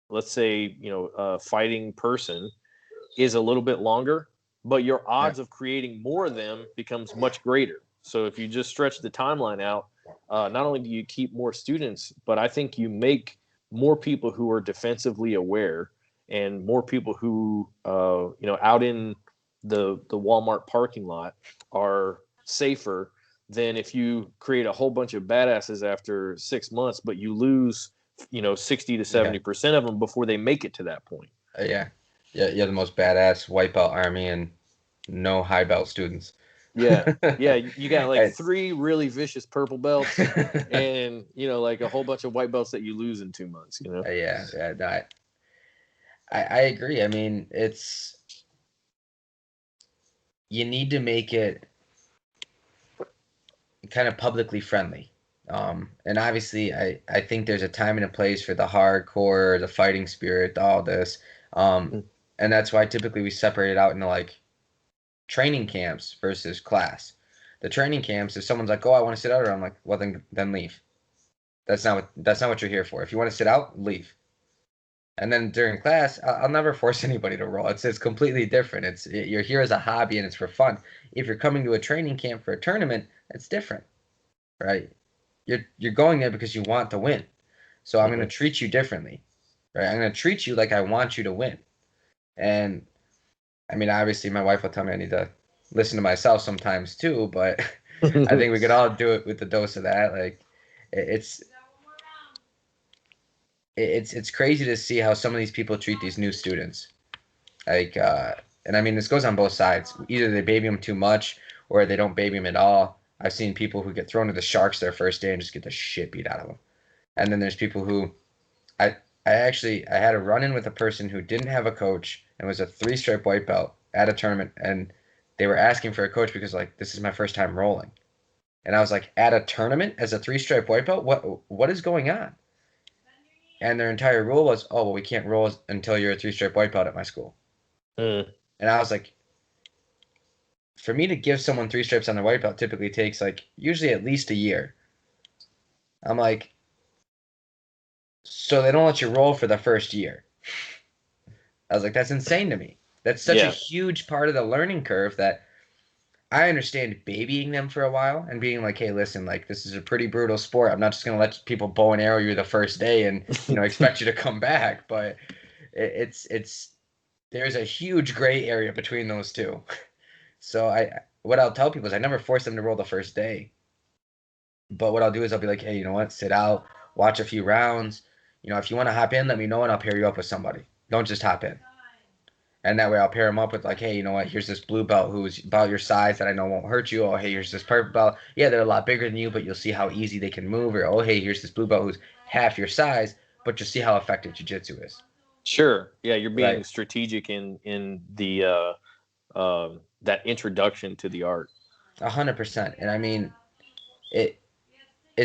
let's say, fighting person is a little bit longer, but your odds of creating more of them becomes much greater. So if you just stretch the timeline out, not only do you keep more students, but I think you make more people who are defensively aware, and more people who, out in the Walmart parking lot are safer than if you create a whole bunch of badasses after 6 months, but you lose, 60 to 70% of them before they make it to that point. Yeah, you're the most badass white belt army and no high belt students. Yeah, you got like 3 really vicious purple belts, and like a whole bunch of white belts that you lose in 2 months. Yeah, I agree. I mean, you need to make it kind of publicly friendly. And obviously, I think there's a time and a place for the hardcore, the fighting spirit, all this. And that's why typically we separate it out into like training camps versus class. The training camps, if someone's like, oh, I want to sit out, I'm like, well, then leave. That's not what you're here for. If you want to sit out, leave. And then during class, I'll never force anybody to roll. It's completely different. You're here as a hobby and it's for fun. If you're coming to a training camp for a tournament, it's different, right? You're going there because you want to win. So I'm going to treat you differently, right? I'm going to treat you like I want you to win. And I mean, obviously, my wife will tell me I need to listen to myself sometimes too, but I think we could all do it with the dose of that. Like, it's it's crazy to see how some of these people treat these new students. Like, and I mean, this goes on both sides. Either they baby them too much, or they don't baby them at all. I've seen people who get thrown to the sharks their first day and just get the shit beat out of them. And then there's people who I I had a run in with a person who didn't have a coach and was a three-stripe white belt at a tournament, and they were asking for a coach because like this is my first time rolling, and I was like, at a tournament as a three-stripe white belt, what is going on? And their entire rule was, oh well, we can't roll until you're a three-stripe white belt at my school. Mm. And I was like, for me to give someone three stripes on their white belt typically takes like usually at least a year. I'm like, so they don't let you roll for the first year. I was like, that's insane to me. That's such a huge part of the learning curve that I understand babying them for a while and being like, hey, listen, like this is a pretty brutal sport. I'm not just gonna let people bow and arrow you the first day and expect you to come back. But it's there's a huge gray area between those two. So what I'll tell people is I never force them to roll the first day. But what I'll do is I'll be like, hey, you know what? Sit out, watch a few rounds. If you want to hop in, let me know and I'll pair you up with somebody. Don't just hop in. And that way I'll pair them up with like, hey, you know what? Here's this blue belt who's about your size that I know won't hurt you. Oh, hey, here's this purple belt. Yeah, they're a lot bigger than you, but you'll see how easy they can move. Or, oh, hey, here's this blue belt who's half your size, but you'll see how effective jiu-jitsu is. Sure. Yeah, you're being Right. strategic in the that introduction to the art. 100%. And I mean, it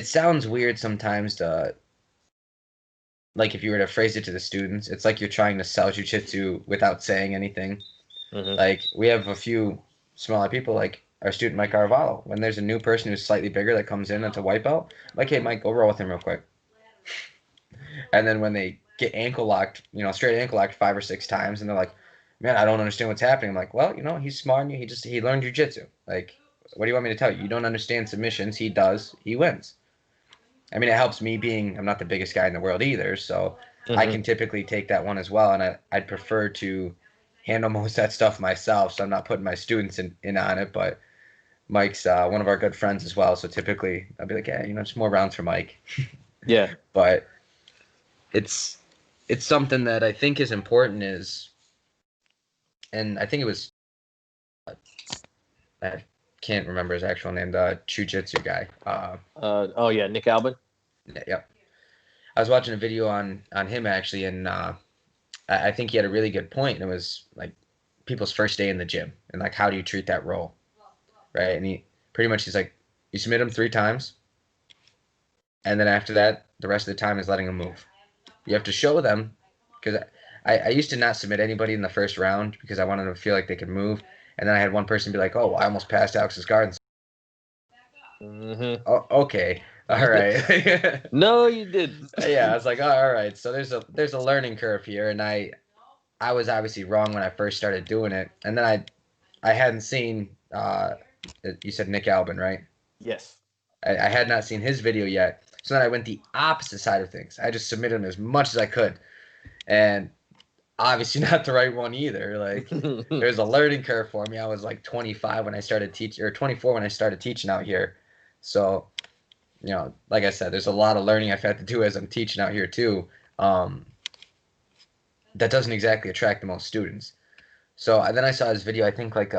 sounds weird sometimes to, like if you were to phrase it to the students, it's like you're trying to sell jiu-jitsu without saying anything. Mm-hmm. Like we have a few smaller people, like our student Mike Carvalho. When there's a new person who's slightly bigger that comes in that's a white belt, I'm like, hey Mike, go roll with him real quick. And then when they get ankle locked, straight ankle locked 5 or 6 times, and they're like, man, I don't understand what's happening. I'm like, well, he's smarter than you. He learned jiu-jitsu. Like, what do you want me to tell you? You don't understand submissions. He does. He wins. I mean, it helps me being I'm not the biggest guy in the world either, so I can typically take that one as well, and I'd prefer to handle most of that stuff myself, so I'm not putting my students in on it. But Mike's one of our good friends as well, so typically I'll be like, yeah, just more rounds for Mike. Yeah. But it's something that I think is important and I think it was I can't remember his actual name, the jiu-jitsu guy. Oh yeah, Nick Albin. Yep. I was watching a video on him actually, and I think he had a really good point. And it was like people's first day in the gym, and like how do you treat that role, right? And he's like, you submit them 3 times, and then after that, the rest of the time is letting them move. You have to show them, because I used to not submit anybody in the first round because I wanted them to feel like they could move, and then I had one person be like, oh, well, I almost passed Alex's guard. Mm-hmm. Oh, okay. All right. No, you didn't. Yeah, I was like, oh, all right. So there's a learning curve here, and I was obviously wrong when I first started doing it, and then I hadn't seen you said Nick Albin, right? Yes. I had not seen his video yet, so then I went the opposite side of things. I just submitted him as much as I could, and obviously not the right one either. Like there's a learning curve for me. I was like 25 when I started teaching, or 24 when I started teaching out here, so. Like I said, there's a lot of learning I've had to do as I'm teaching out here too. That doesn't exactly attract the most students. So then I saw his video, I think like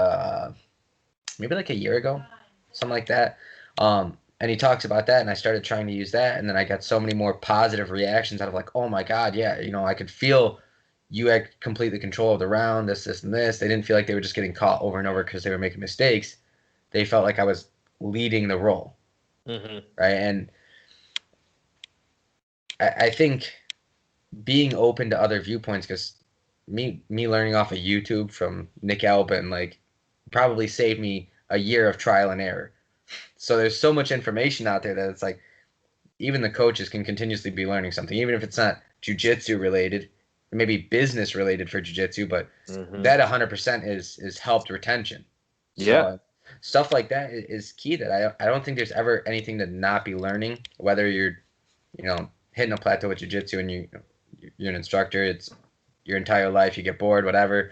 maybe like a year ago, something like that. And he talks about that, and I started trying to use that, and then I got so many more positive reactions out of like, oh my God, yeah, I could feel you had completely control of the round, this, and this. They didn't feel like they were just getting caught over and over because they were making mistakes. They felt like I was leading the role. Mm-hmm. Right. And I think being open to other viewpoints, because me learning off of YouTube from Nick Albin, like probably saved me a year of trial and error. So there's so much information out there that it's like even the coaches can continuously be learning something, even if it's not jiu-jitsu related, maybe business related for jiu-jitsu, but that 100% is helped retention. So stuff like that is key that I don't think there's ever anything to not be learning, whether you're, hitting a plateau with jiu-jitsu and you're an instructor. your entire life, you get bored, whatever,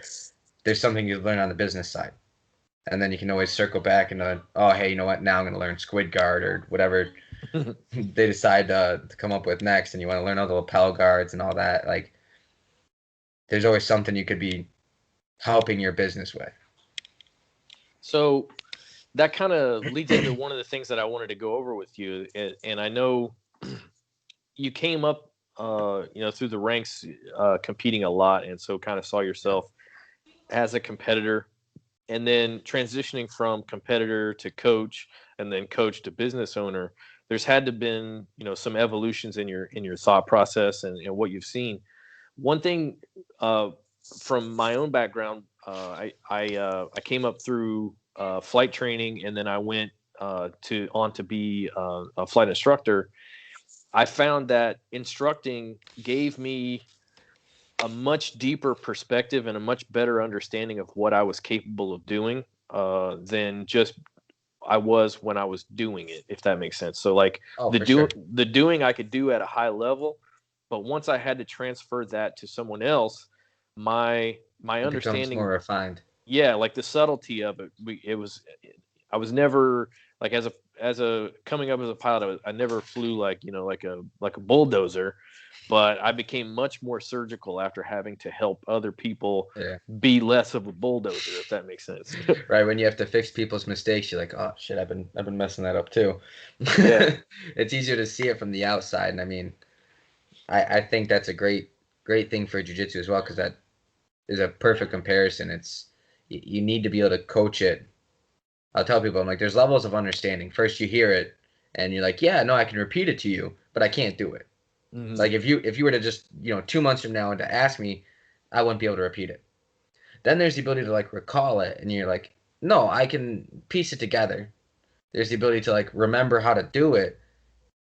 there's something you learn on the business side. And then you can always circle back and, oh, hey, you know what? Now I'm going to learn squid guard or whatever they decide to come up with next. And you want to learn all the lapel guards and all that. Like, there's always something you could be helping your business with. So that kind of leads into one of the things that I wanted to go over with you. And I know you came up, through the ranks, competing a lot. And so kind of saw yourself as a competitor, and then transitioning from competitor to coach, and then coach to business owner. There's had to been, some evolutions in your thought process and what you've seen. One thing, from my own background, I came up through flight training, and then I went on to be a flight instructor. I found that instructing gave me a much deeper perspective and a much better understanding of what I was capable of doing than just I was when I was doing it, if that makes sense. So like the doing I could do at a high level, but once I had to transfer that to someone else, my understanding becomes more refined. Yeah, like the subtlety of it. I was never like as a coming up as a pilot, I never flew like a bulldozer, but I became much more surgical after having to help other people be less of a bulldozer, if that makes sense. Right, when you have to fix people's mistakes, you're like, oh shit, I've been messing that up too. Yeah. It's easier to see it from the outside, and I mean, I think that's a great thing for jiu-jitsu as well, because that is a perfect comparison. It's you need to be able to coach it. I'll tell people, I'm like, there's levels of understanding. First, you hear it, and you're like, yeah, no, I can repeat it to you, but I can't do it. Mm-hmm. Like if you were to just 2 months from now and to ask me, I wouldn't be able to repeat it. Then there's the ability to like recall it, and you're like, no, I can piece it together. There's the ability to like remember how to do it,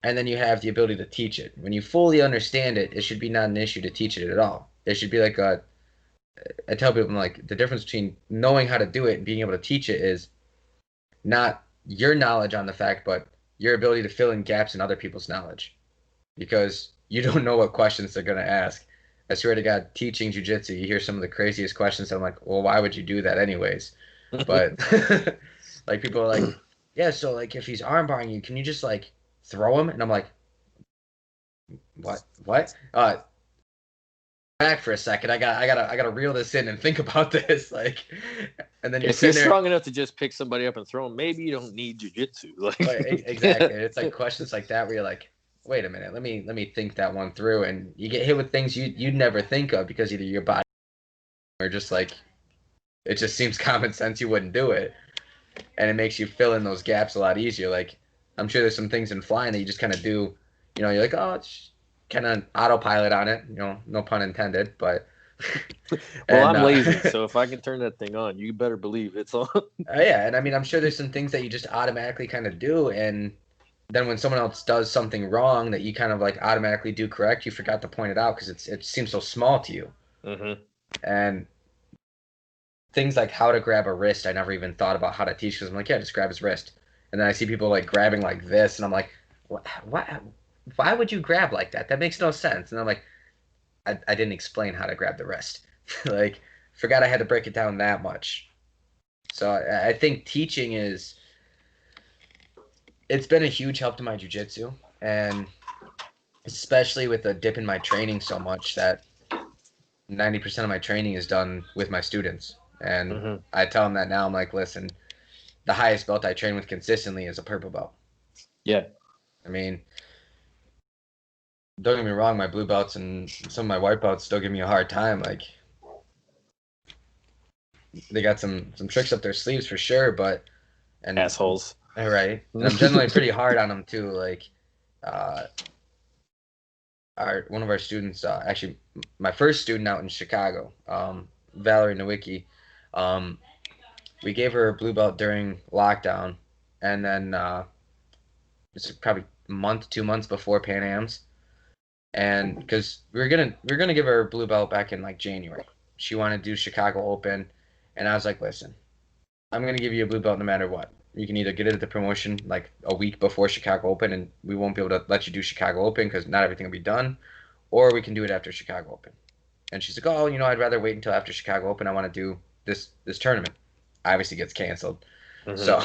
and then you have the ability to teach it. When you fully understand it, it should be not an issue to teach it at all. It should be like I tell people, I'm like, the difference between knowing how to do it and being able to teach it is not your knowledge on the fact, but your ability to fill in gaps in other people's knowledge. Because you don't know what questions they're going to ask. I swear to God, teaching jiu-jitsu, you hear some of the craziest questions. I'm like, well, why would you do that anyways? But like people are like, yeah, so like if he's armbarring you, can you just like throw him? And I'm like, what? Back for a second. I gotta reel this in and think about this. Like, and then if you're strong enough to just pick somebody up and throw them, maybe you don't need jiu-jitsu. Like, exactly. It's like questions like that where you're like, wait a minute, let me think that one through, and you get hit with things you'd never think of because either your body or just like it just seems common sense you wouldn't do it, and it makes you fill in those gaps a lot easier. Like I'm sure there's some things in flying that you just kind of do, you're like, oh, it's kind of autopilot on it, no pun intended, but well, I'm lazy, so if I can turn that thing on, you better believe it's on. Yeah, and I mean, I'm sure there's some things that you just automatically kind of do, and then when someone else does something wrong that you kind of like automatically do correct, you forgot to point it out because it seems so small to you. Mm-hmm. And things like how to grab a wrist, I never even thought about how to teach because I'm like, yeah, just grab his wrist. And then I see people like grabbing like this, and I'm like, what? Why would you grab like that? That makes no sense. And I'm like, I didn't explain how to grab the wrist. Like, forgot I had to break it down that much. So I think teaching it's been a huge help to my jiu-jitsu, and especially with the dip in my training so much that 90% of my training is done with my students. And I tell them that now. I'm like, listen, the highest belt I train with consistently is a purple belt. Yeah. I mean, don't get me wrong, my blue belts and some of my white belts still give me a hard time. Like, they got some tricks up their sleeves for sure, but assholes. Right. And I'm generally pretty hard on them too. Like, one of our students, actually my first student out in Chicago, Valerie Nowicki, we gave her a blue belt during lockdown, and then it's probably a month, 2 months before Pan Am's, and because we're gonna give her a blue belt back in like January. She wanted to do Chicago Open, and I was like, listen, I'm gonna give you a blue belt no matter what. You can either get it at the promotion like a week before Chicago Open, and we won't be able to let you do Chicago Open because not everything will be done, or we can do it after Chicago Open. And she's like, oh, I'd rather wait until after Chicago Open. I want to do this tournament. Obviously gets canceled. So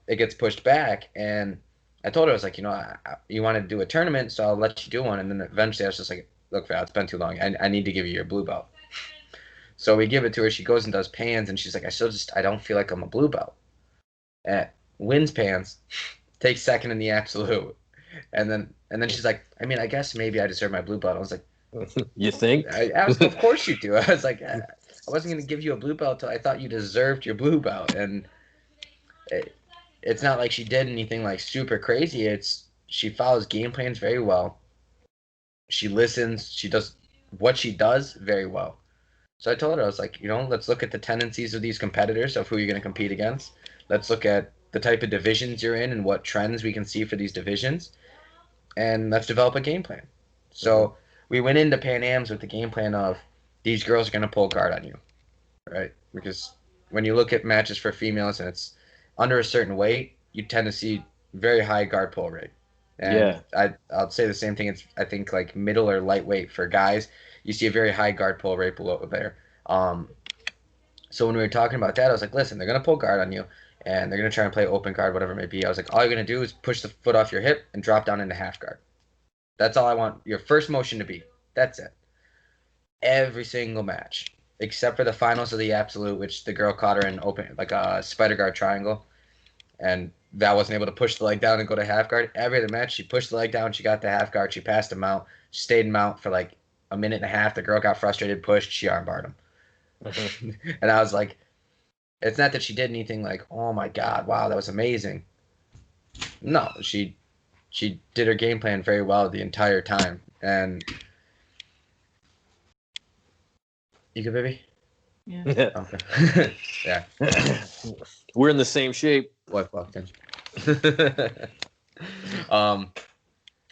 it gets pushed back. And I told her, I was like, you want to do a tournament, so I'll let you do one. And then eventually I was just like, look, Val, it's been too long. I need to give you your blue belt. So we give it to her. She goes and does pans, and she's like, I don't feel like I'm a blue belt. And wins pans, takes second in the absolute. And then she's like, I mean, I guess maybe I deserve my blue belt. I was like, you think? I was, of course you do. I was like, I wasn't going to give you a blue belt until I thought you deserved your blue belt. And it's not like she did anything like super crazy. She follows game plans very well. She listens. She does what she does very well. So I told her, I was like, let's look at the tendencies of these competitors, of who you're going to compete against. Let's look at the type of divisions you're in and what trends we can see for these divisions. And let's develop a game plan. So we went into Pan Ams with the game plan of these girls are going to pull guard on you, right? Because when you look at matches for females and it's under a certain weight, you tend to see very high guard pull rate. And I'll say the same thing. It's, I think, like middle or lightweight for guys, you see a very high guard pull rate below there. So when we were talking about that, I was like, listen, they're going to pull guard on you, and they're going to try and play open guard, whatever it may be. I was like, all you're going to do is push the foot off your hip and drop down into half guard. That's all I want your first motion to be. That's it. Every single match, except for the finals of the absolute, which the girl caught her in open, like a spider guard triangle, and Val wasn't able to push the leg down and go to half guard. Every other match, she pushed the leg down, she got to half guard, she passed him out, stayed him out for like a minute and a half. The girl got frustrated, pushed, she armbarred him. And I was like, it's not that she did anything like, oh my God, wow, that was amazing. No, she did her game plan very well the entire time. And you good, baby? Yeah. Okay. Yeah. We're in the same shape. Wife walked in.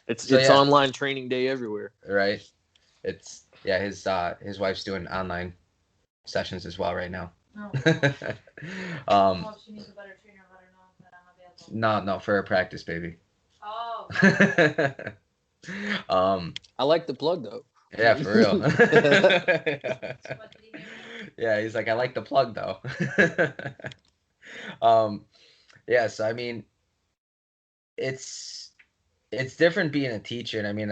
It's online training day everywhere. Right. It's his wife's doing online sessions as well right now. No. Well, if she needs a better trainer, let her know that I'm available. No, for a practice, baby. Oh. I like the plug though. Yeah, for real. Yeah, he's like, I like the plug though. Yeah, so I mean, it's different being a teacher, and I mean,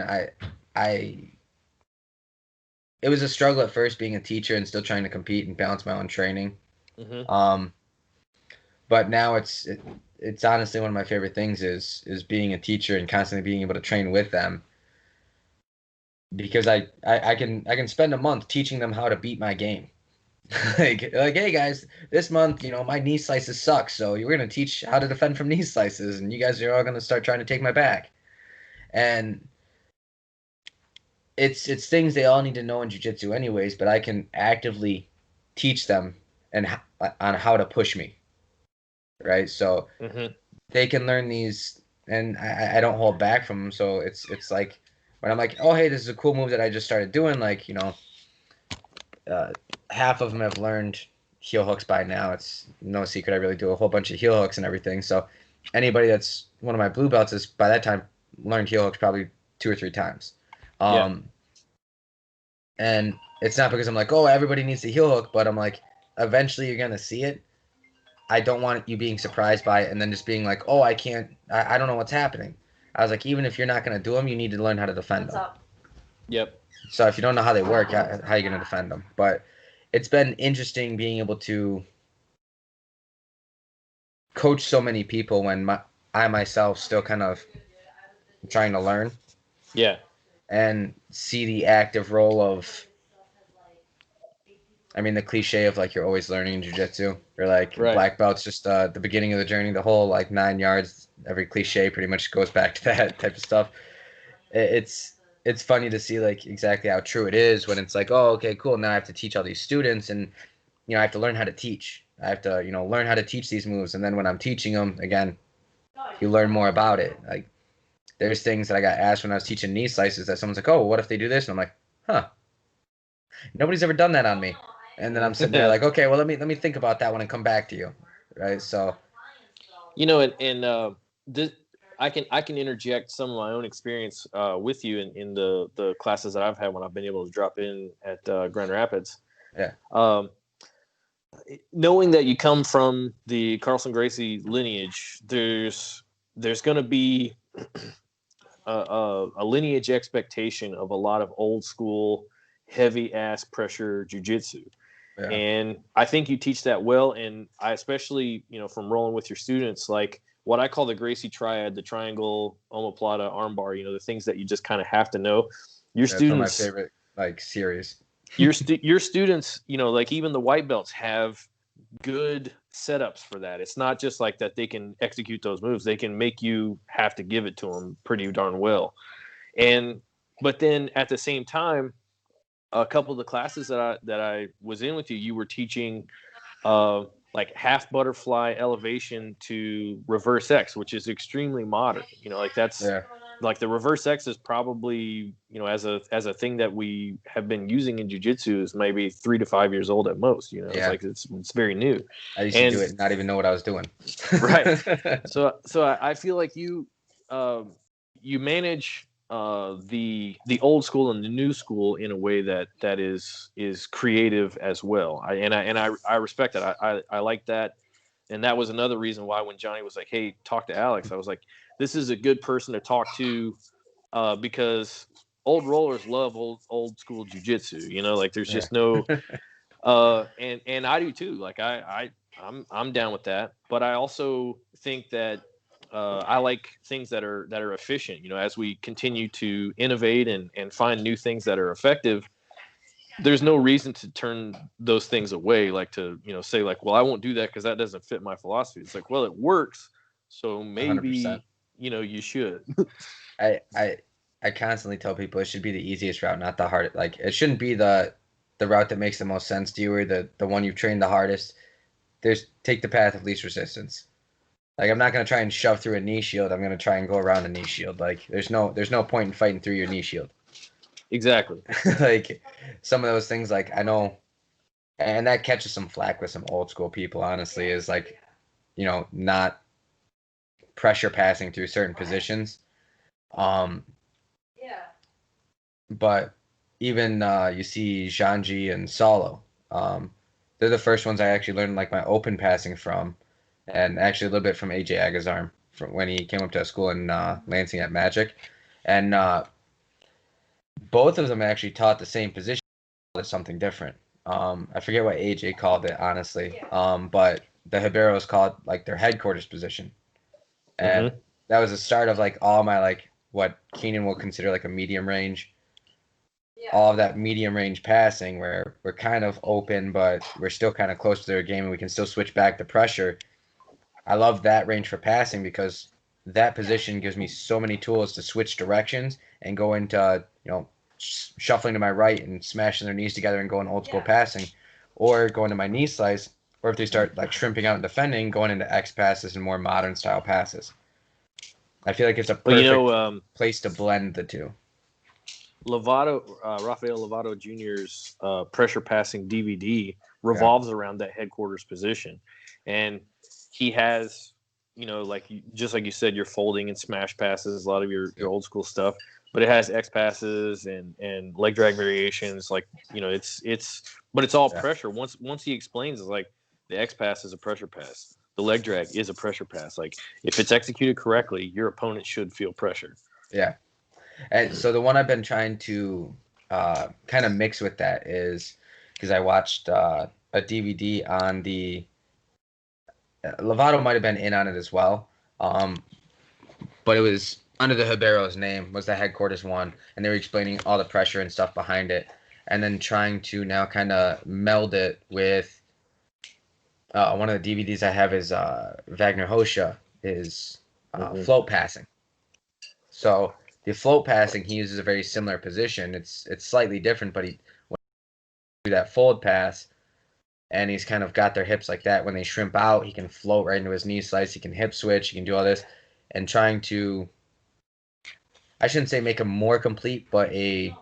it was a struggle at first being a teacher and still trying to compete and balance my own training. But now it's honestly one of my favorite things is being a teacher and constantly being able to train with them, because I can spend a month teaching them how to beat my game. like, hey guys, this month, my knee slices suck, so you're going to teach how to defend from knee slices, and you guys are all going to start trying to take my back. And it's things they all need to know in jiu-jitsu anyways, but I can actively teach them on how to push me, right? So they can learn these, and I don't hold back from them. So it's like when I'm like, oh hey, this is a cool move that I just started doing, like, half of them have learned heel hooks by now. It's no secret I really do a whole bunch of heel hooks and everything. So anybody that's one of my blue belts is by that time learned heel hooks probably 2 or 3 times. And it's not because I'm like, oh, everybody needs the heel hook, but I'm like, eventually you're going to see it. I don't want you being surprised by it and then just being like, oh, I don't know what's happening. I was like, even if you're not going to do them, you need to learn how to defend them. Yep. So if you don't know how they work, how are you going to defend them? But it's been interesting being able to coach so many people when I myself still kind of trying to learn. Yeah. And see the active role of, I mean, the cliche of like you're always learning in jiu-jitsu. You're like black belt's just the beginning of the journey, the whole like 9 yards. Every cliche pretty much goes back to that type of stuff. It's funny to see like exactly how true it is when it's like, oh, okay, cool. Now I have to teach all these students, and I have to learn how to teach. I have to learn how to teach these moves, and then when I'm teaching them again, you learn more about it. Like, there's things that I got asked when I was teaching knee slices that someone's like, oh, well, what if they do this? And I'm like, huh, nobody's ever done that on me. And then I'm sitting there like, okay, well, let me think about that one and come back to you, right? So, I can interject some of my own experience with you in the classes that I've had when I've been able to drop in at Grand Rapids. Yeah. Knowing that you come from the Carlson Gracie lineage, there's going to be a lineage expectation of a lot of old school, heavy ass pressure jujitsu. Yeah. And I think you teach that well. And I especially, from rolling with your students, like what I call the Gracie triad, the triangle, omoplata, armbar, the things that you just kind of have to know. Your students, one of my favorite series. your students, like even the white belts have good setups for that. It's not just like that they can execute those moves. They can make you have to give it to them pretty darn well. But then at the same time, a couple of the classes that I was in with you, you were teaching like half butterfly elevation to reverse X, which is extremely modern. Like that's like the reverse X is probably, as a thing that we have been using in jiu-jitsu is maybe 3 to 5 years old at most. It's like it's very new. I used to do it and not even know what I was doing. Right. So I feel like you manage the old school and the new school in a way that is creative as well. I respect that. I like that. And that was another reason why when Johnny was like, "Hey, talk to Alex," I was like, "This is a good person to talk to," because old rollers love old school jujitsu. Like there's just no, and I do too. Like I'm down with that. But I also think that I like things that are efficient. As we continue to innovate and find new things that are effective, there's no reason to turn those things away, like to say like, well, I won't do that because that doesn't fit my philosophy. It's like, well, it works, so maybe 100%. You should. I constantly tell people it should be the easiest route, not the hardest. Like it shouldn't be the route that makes the most sense to you or the one you've trained the hardest. Take the path of least resistance. Like I'm not gonna try and shove through a knee shield. I'm gonna try and go around the knee shield. Like there's no point in fighting through your knee shield. Exactly. Like some of those things, like I know, and that catches some flack with some old school people. Honestly, is like, not pressure passing through certain positions. Yeah. But even you see Zhangji and Solo. They're the first ones I actually learned like my open passing from. And actually a little bit from AJ Agazarm from when he came up to school in Lansing at Magic. And both of them actually taught the same position, but something different. I forget what AJ called it, honestly. But the Riberos called like their headquarters position. And that was the start of like all my like what Keenan will consider like a medium range. Yeah. All of that medium range passing where we're kind of open, but we're still kind of close to their game and we can still switch back to pressure. I love that range for passing because that position gives me so many tools to switch directions and go into, shuffling to my right and smashing their knees together and going old school passing, or going to my knee slice, or if they start like shrimping out and defending, going into X passes and more modern style passes. I feel like it's a perfect place to blend the two. Rafael Lovato Jr.'s pressure passing DVD revolves around that headquarters position. And he has, just like you said, your folding and smash passes, a lot of your old school stuff, but it has X passes and leg drag variations. Like, but it's all pressure. Once he explains, it's like the X pass is a pressure pass. The leg drag is a pressure pass. Like if it's executed correctly, your opponent should feel pressure. Yeah. And so the one I've been trying to kind of mix with that is because I watched a DVD on the Lovato might have been in on it as well, but it was under the Ribero's name was the headquarters one, and they were explaining all the pressure and stuff behind it, and then trying to now kind of meld it with one of the DVDs I have is Wagner Hosha is float passing. So the float passing, he uses a very similar position. It's slightly different, but when he do that fold pass, and he's kind of got their hips like that. When they shrimp out, he can float right into his knee slice. He can hip switch. He can do all this, and trying to, I shouldn't say make him more complete, but a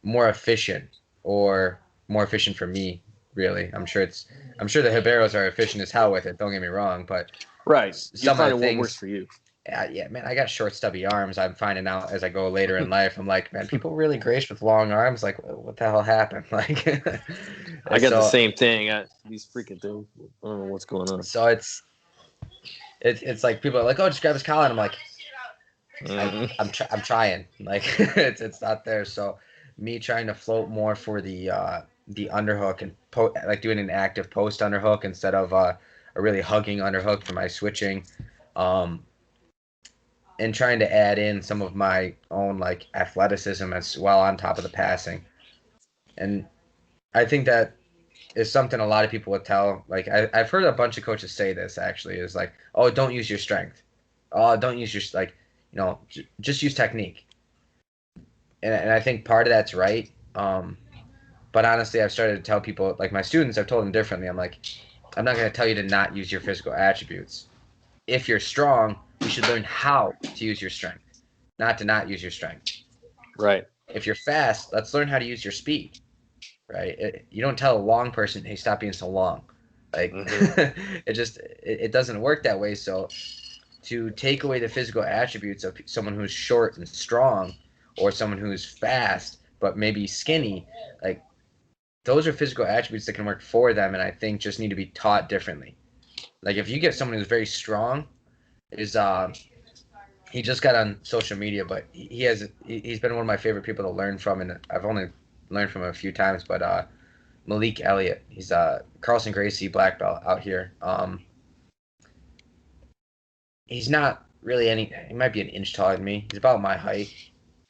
more efficient or more efficient for me. Really, I'm sure the Riberos are efficient as hell with it. Don't get me wrong, but right, some of the things what works for you. Yeah, man, I got short, stubby arms. I'm finding out as I go later in life. I'm like, man, people really grace with long arms. Like, what the hell happened? Like, I got the so same thing. These freaking things. I don't know what's going on. so it's like people are like, oh, just grab his collar, and I'm like, I'm trying. Like, it's not there. So me trying to float more for the underhook and like doing an active post underhook instead of a really hugging underhook for my switching. And trying to add in some of my own like athleticism as well on top of the passing. And I think that is something a lot of people would tell. Like I've heard a bunch of coaches say this actually is like, oh, don't use your strength. Oh, don't use your like, just use technique. And I think part of that's right. But honestly, I've started to tell people, like my students, I've told them differently. I'm like, I'm not going to tell you to not use your physical attributes. If you're strong, you should learn how to use your strength, not to not use your strength. Right. If you're fast, let's learn how to use your speed. Right? You don't tell a long person, hey, stop being so long. Like, it doesn't work that way. So to take away the physical attributes of someone who's short and strong or someone who's fast but maybe skinny, like, those are physical attributes that can work for them, and I think just need to be taught differently. Like if you get someone who's very strong, he just got on social media, but he's been one of my favorite people to learn from, and I've only learned from him a few times. But Malik Elliott, he's Carlson Gracie black belt out here. He's not really he might be an inch taller than me. He's about my height,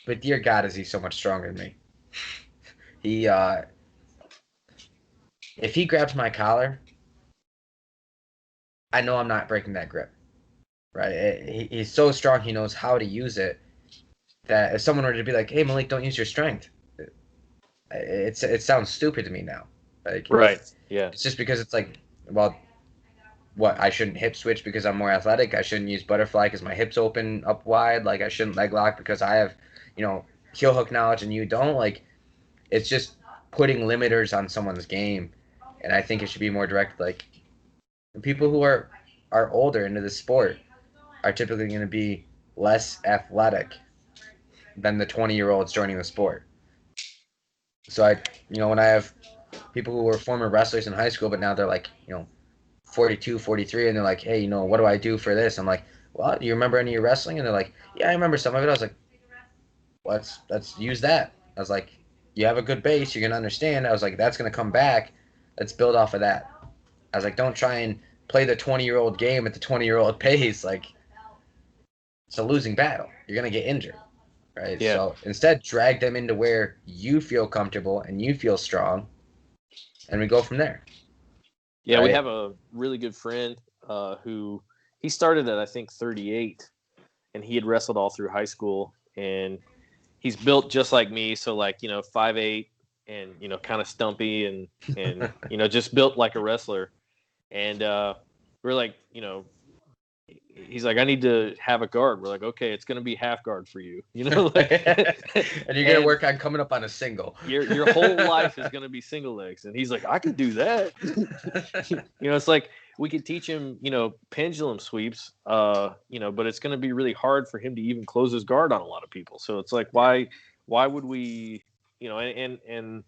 but dear God, is he so much stronger than me. He if he grabs my collar, I know I'm not breaking that grip, right? He's so strong, he knows how to use it, that if someone were to be like, hey, Malik, don't use your strength, it sounds stupid to me now. Like, right. Yeah. It's just because it's like, well, what, I shouldn't hip switch because I'm more athletic? I shouldn't use butterfly because my hips open up wide? Like, I shouldn't leg lock because I have, heel hook knowledge and you don't? Like, it's just putting limiters on someone's game. And I think it should be more direct. Like, people who are older into the sport are typically going to be less athletic than the 20-year-olds joining the sport. So when I have people who were former wrestlers in high school, but now they're like, 42, 43, and they're like, hey, what do I do for this? I'm like, well, do you remember any of your wrestling? And they're like, yeah, I remember some of it. I was like, well, let's use that. I was like, you have a good base, you're going to understand. I was like, that's going to come back. Let's build off of that. I was like, don't try and play the 20-year-old game at the 20-year-old pace. Like, it's a losing battle. You're going to get injured, right? Yeah. So instead, drag them into where you feel comfortable and you feel strong, and we go from there. Yeah, right? We have a really good friend who he started at, I think, 38, and he had wrestled all through high school, and he's built just like me, so like, 5'8", and kind of stumpy and just built like a wrestler. And we're like, he's like, I need to have a guard. We're like, okay, it's gonna be half guard for you, like, and you're gonna work on coming up on a single. Your whole life is gonna be single legs. And he's like, I could do that. It's like we could teach him, pendulum sweeps, but it's gonna be really hard for him to even close his guard on a lot of people. So it's like, why would we, and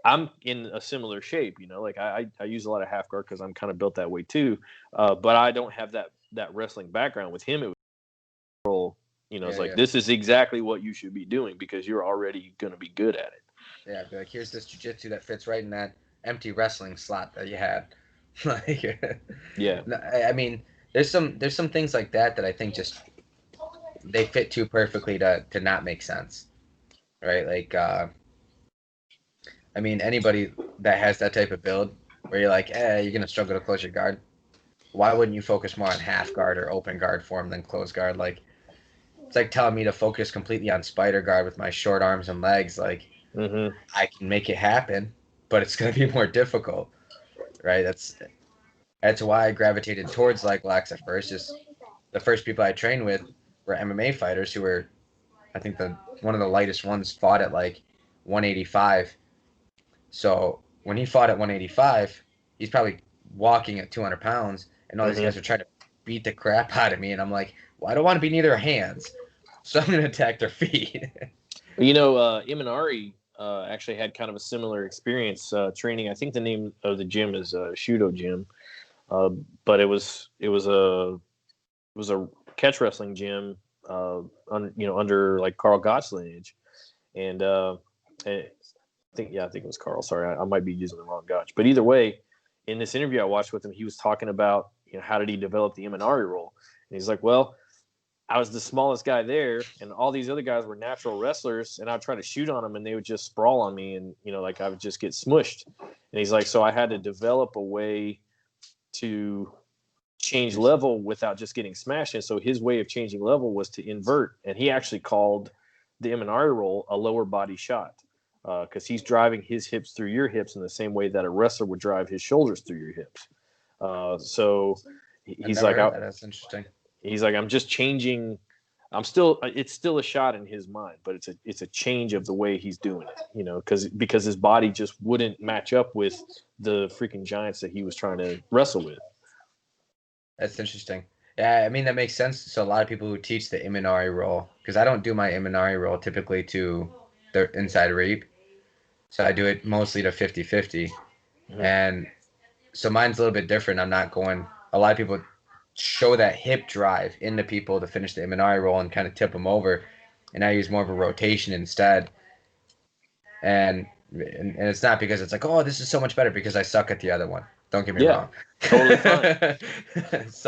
I'm in a similar shape, like I use a lot of half guard because I'm kind of built that way too. But I don't have that wrestling background. With him, it was it's like, this is exactly what you should be doing because you're already going to be good at it. Yeah, be like, here's this jiu-jitsu that fits right in that empty wrestling slot that you had. Yeah. I mean, there's some things like that I think just they fit too perfectly to not make sense, right? Like, I mean, anybody that has that type of build where you're like, you're going to struggle to close your guard, why wouldn't you focus more on half guard or open guard form than close guard? Like, it's like telling me to focus completely on spider guard with my short arms and legs. Like, I can make it happen, but it's going to be more difficult, right? That's why I gravitated towards leg locks at first. Just the first people I trained with were MMA fighters who were, I think one of the lightest ones fought at like 185. So when he fought at 185, he's probably walking at 200 pounds, and all these guys are trying to beat the crap out of me. And I'm like, Well, I don't want to be near their hands, so I'm going to attack their feet. Imanari actually had kind of a similar experience training. I think the name of the gym is Shudo Gym, but it was a catch wrestling gym, under like Carl Gott's lineage, and I think it was Carl. Sorry, I might be using the wrong Gotch, but either way, in this interview I watched with him, he was talking about how did he develop the Imanari roll, and he's like, well, I was the smallest guy there, and all these other guys were natural wrestlers, and I'd try to shoot on them, and they would just sprawl on me, and like I would just get smushed. And he's like, so I had to develop a way to change level without just getting smashed. And so his way of changing level was to invert, and he actually called the Imanari roll a lower body shot, because he's driving his hips through your hips in the same way that a wrestler would drive his shoulders through your hips. So he's like, that's interesting. He's like, I'm just changing. It's still a shot in his mind, but it's a change of the way he's doing it, because his body just wouldn't match up with the freaking giants that he was trying to wrestle with. That's interesting. Yeah, I mean, that makes sense. So a lot of people who teach the Imanari roll, because I don't do my Imanari roll typically to the inside reap. So I do it mostly to 50-50. Mm-hmm. And so mine's a little bit different. I'm not going, a lot of people show that hip drive into people to finish the Imanari roll and kind of tip them over. And I use more of a rotation instead. And it's not because it's like, oh, this is so much better, because I suck at the other one. Don't get me wrong. Totally fine.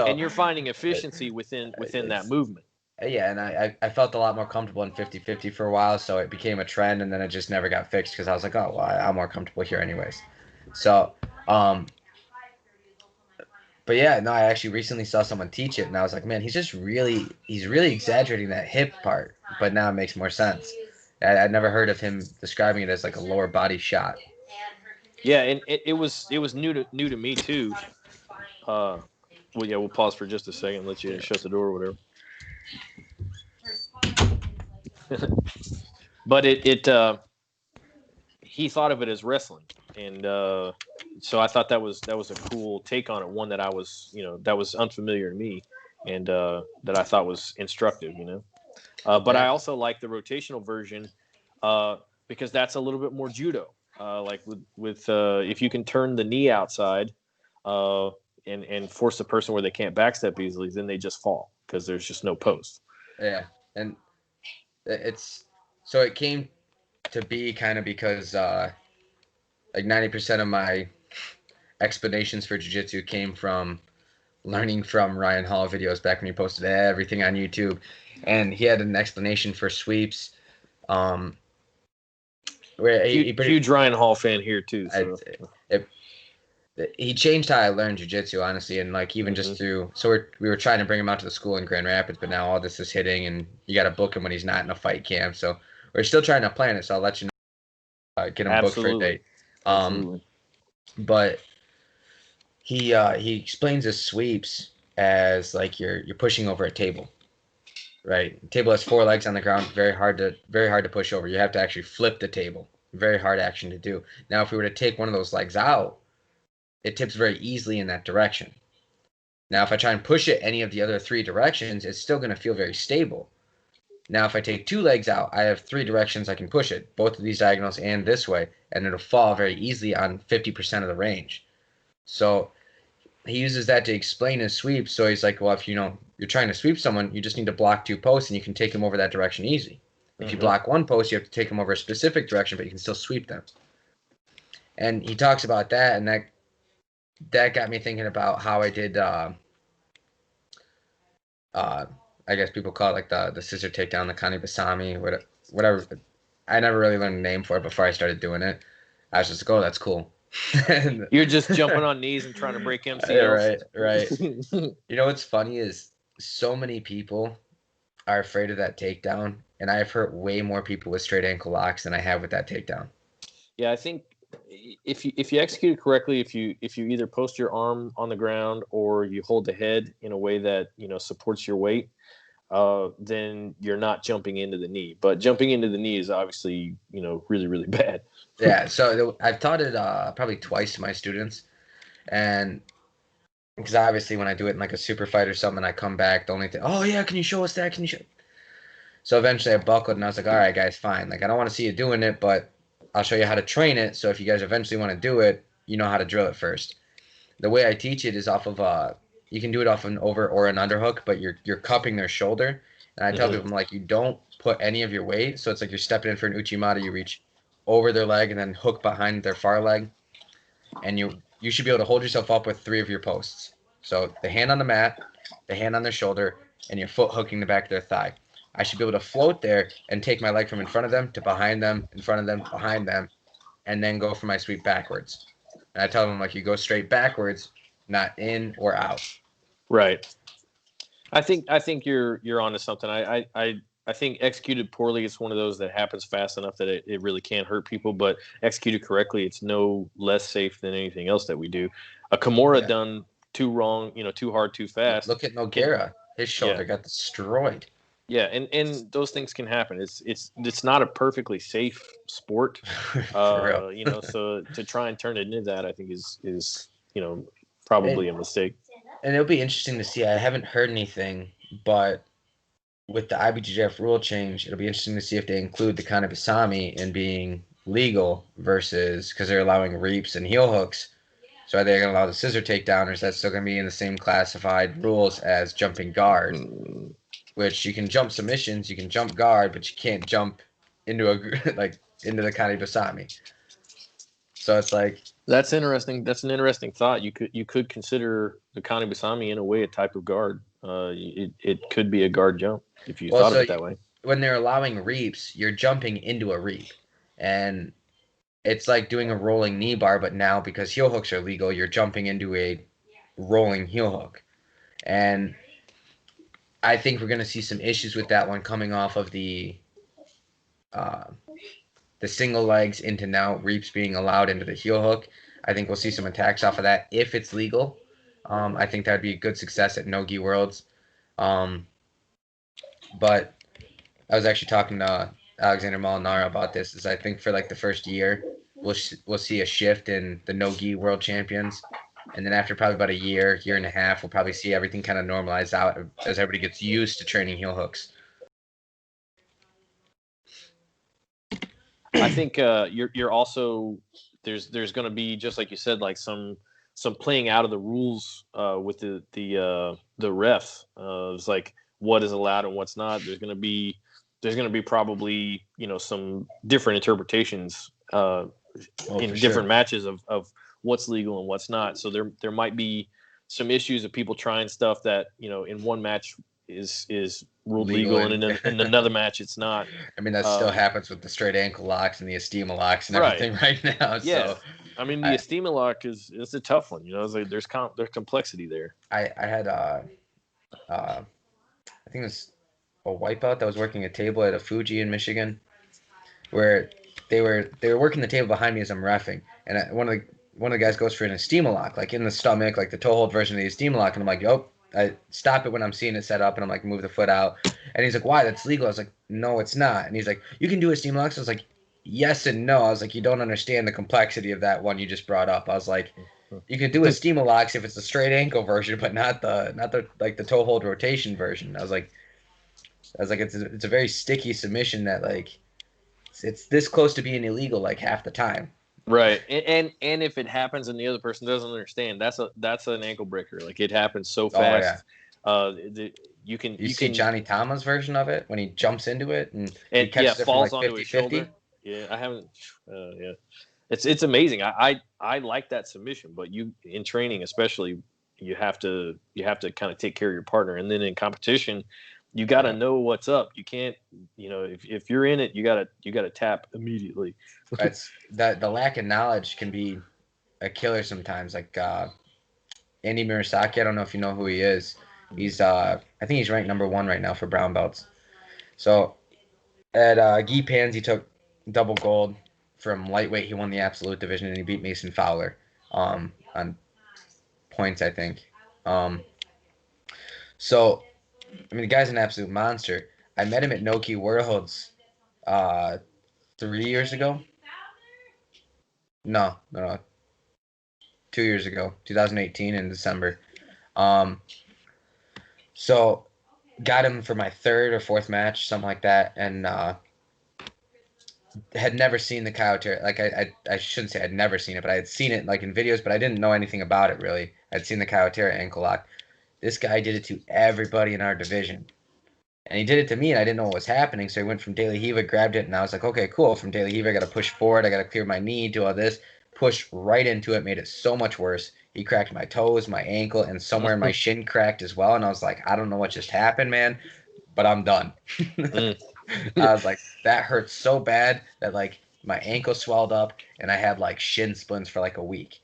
And you're finding efficiency within that movement. Yeah, and I felt a lot more comfortable in 50-50 for a while, so it became a trend, and then it just never got fixed because I was like, oh, well, I'm more comfortable here anyways. So, but yeah, no, I actually recently saw someone teach it, and I was like, man, he's really exaggerating that hip part, but now it makes more sense. I'd never heard of him describing it as like a lower body shot. Yeah, and it was new to me too. We'll pause for just a second, let you shut the door or whatever. But he thought of it as wrestling, and so I thought that was a cool take on it. One that I was that was unfamiliar to me, and that I thought was instructive. But I also like the rotational version because that's a little bit more judo. Like with if you can turn the knee outside and force the person where they can't backstep easily, then they just fall because there's just no post. Yeah, and it came to be kind of because like 90% of my explanations for jiu-jitsu came from learning from Ryan Hall videos back when he posted everything on YouTube, and he had an explanation for sweeps. Where huge Ryan Hall fan here too. So. He changed how I learned jiu-jitsu, honestly, and like even just through. So we were trying to bring him out to the school in Grand Rapids, but now all this is hitting, and you got to book him when he's not in a fight camp. So we're still trying to plan it. So I'll let you know. Get him booked for a date. But he explains his sweeps as like you're pushing over a table, right? The table has 4 legs on the ground, very hard to push over. You have to actually flip the table. Very hard action to do. Now, if we were to take one of those legs out, it tips very easily in that direction. Now, if I try and push it any of the other 3 directions, it's still going to feel very stable. Now, if I take 2 legs out, I have 3 directions I can push it, both of these diagonals and this way, and it'll fall very easily on 50% of the range. So he uses that to explain his sweep. So he's like, well, if you're trying to sweep someone, you just need to block 2 posts, and you can take them over that direction easy. If you block 1 post, you have to take them over a specific direction, but you can still sweep them. And he talks about that, and that got me thinking about how I did, I guess people call it like the scissor takedown, the Kani Basami, whatever. I never really learned a name for it before I started doing it. I was just like, oh, that's cool. You're just jumping on knees and trying to break MCLs. Right. You know what's funny is so many people are afraid of that takedown, and I've hurt way more people with straight ankle locks than I have with that takedown. Yeah, I think if you execute it correctly, if you either post your arm on the ground or you hold the head in a way that supports your weight, then you're not jumping into the knee. But jumping into the knee is obviously really, really bad. Yeah, so I've taught it probably twice to my students, and Because obviously when I do it in like a super fight or something, I come back, the only thing, oh yeah, can you show us that? Can you show? So eventually I buckled and I was like, all right, guys, fine. Like, I don't want to see you doing it, but I'll show you how to train it. So if you guys eventually want to do it, you know how to drill it first. The way I teach it is off of you can do it off an over or an underhook, but you're cupping their shoulder. And I tell people, I'm like, you don't put any of your weight. So it's like you're stepping in for an uchimata, you reach over their leg and then hook behind their far leg. And you should be able to hold yourself up with 3 of your posts. So the hand on the mat, the hand on their shoulder, and your foot hooking the back of their thigh. I should be able to float there and take my leg from in front of them to behind them, in front of them, behind them, and then go for my sweep backwards. And I tell them, like, you go straight backwards, not in or out. Right. I think you're onto something. I think executed poorly, it's one of those that happens fast enough that it really can't hurt people, but executed correctly, it's no less safe than anything else that we do. A Kimura done too wrong, too hard, too fast. Look at Nogueira. His shoulder got destroyed. Yeah, and those things can happen. It's not a perfectly safe sport. For real. So to try and turn it into that, I think is probably a mistake. And it'll be interesting to see. I haven't heard anything, but with the IBJJF rule change, it'll be interesting to see if they include the kanebusami in being legal versus because they're allowing reaps and heel hooks. So are they going to allow the scissor takedown, or is that still going to be in the same classified rules as jumping guard? Which you can jump submissions, you can jump guard, but you can't jump into into the kanebusami. So it's like that's interesting. That's an interesting thought. You could consider the kanebusami in a way a type of guard. It could be a guard jump if you thought of it that way. When they're allowing reaps, you're jumping into a reap, and it's like doing a rolling knee bar, but now because heel hooks are legal, you're jumping into a rolling heel hook, and I think we're going to see some issues with that one coming off of the single legs into now reaps being allowed into the heel hook. I think we'll see some attacks off of that if it's legal. I think that would be a good success at No-Gi Worlds. But I was actually talking to Alexander Molinaro about this. Is I think for like the first year, we'll see a shift in the No-Gi World Champions. And then after probably about a year and a half, we'll probably see everything kind of normalize out as everybody gets used to training heel hooks. I think you're also there's going to be, just like you said, like some playing out of the rules with the refs. It's like what is allowed and what's not. There's going to be probably some different interpretations in different matches of what's legal and what's not. So there might be some issues of people trying stuff that in one match is ruled legal and in another match it's not. I mean, that still happens with the straight ankle locks and the Estima locks and everything right now. Yeah. So I mean, the Estima lock is a tough one. It's like there's complexity there. I had I think it was a wipeout that was working a table at a Fuji in Michigan, where they were working the table behind me as I'm reffing, and one of the guys goes for an Estima lock, like in the stomach, like the toe hold version of the Estima lock, and I'm like, oh, I stop it when I'm seeing it set up, and I'm like, move the foot out, and he's like, why? That's legal. I was like, no, it's not. And he's like, you can do Estima locks. I was like, yes and no. I was like, you don't understand the complexity of that one you just brought up. I was like, you can do Estima locks if it's the straight ankle version, but not the like the toe hold rotation version. I was like, it's a very sticky submission that like it's this close to being illegal like half the time. Right, and if it happens and the other person doesn't understand, that's an ankle breaker. Like it happens so fast. Oh, yeah. You see Johnny Tama's version of it when he jumps into it and he catches it falls from like onto 50, his shoulder. Yeah, I haven't. Yeah, it's amazing. I like that submission, but you in training especially you have to kind of take care of your partner, and then in competition you got to know what's up. You can't, if you're in it, you gotta tap immediately. That's the lack of knowledge can be a killer sometimes. Like Andy Murasaki, I don't know if you know who he is. He's I think he's ranked number 1 right now for brown belts. So at Gi Pans, he took double gold from lightweight. He won the absolute division and he beat Mason Fowler on points, I think. So I mean, the guy's an absolute monster. I met him at No-Gi Worlds 3 years ago. No. 2 years ago, 2018 in December. So got him for my third or fourth match, something like that, and had never seen the Coyote. Like I shouldn't say I'd never seen it, but I had seen it like in videos, but I didn't know anything about it really. I'd seen the Coyote ankle lock. This guy did it to everybody in our division. And he did it to me, and I didn't know what was happening. So he went from daily heave, grabbed it, and I was like, okay, cool. From daily heave, I got to push forward. I got to clear my knee, do all this. Pushed right into it, made it so much worse. He cracked my toes, my ankle, and somewhere in my shin cracked as well. And I was like, I don't know what just happened, man, but I'm done. I was like, that hurt so bad that like my ankle swelled up, and I had like shin splints for like a week.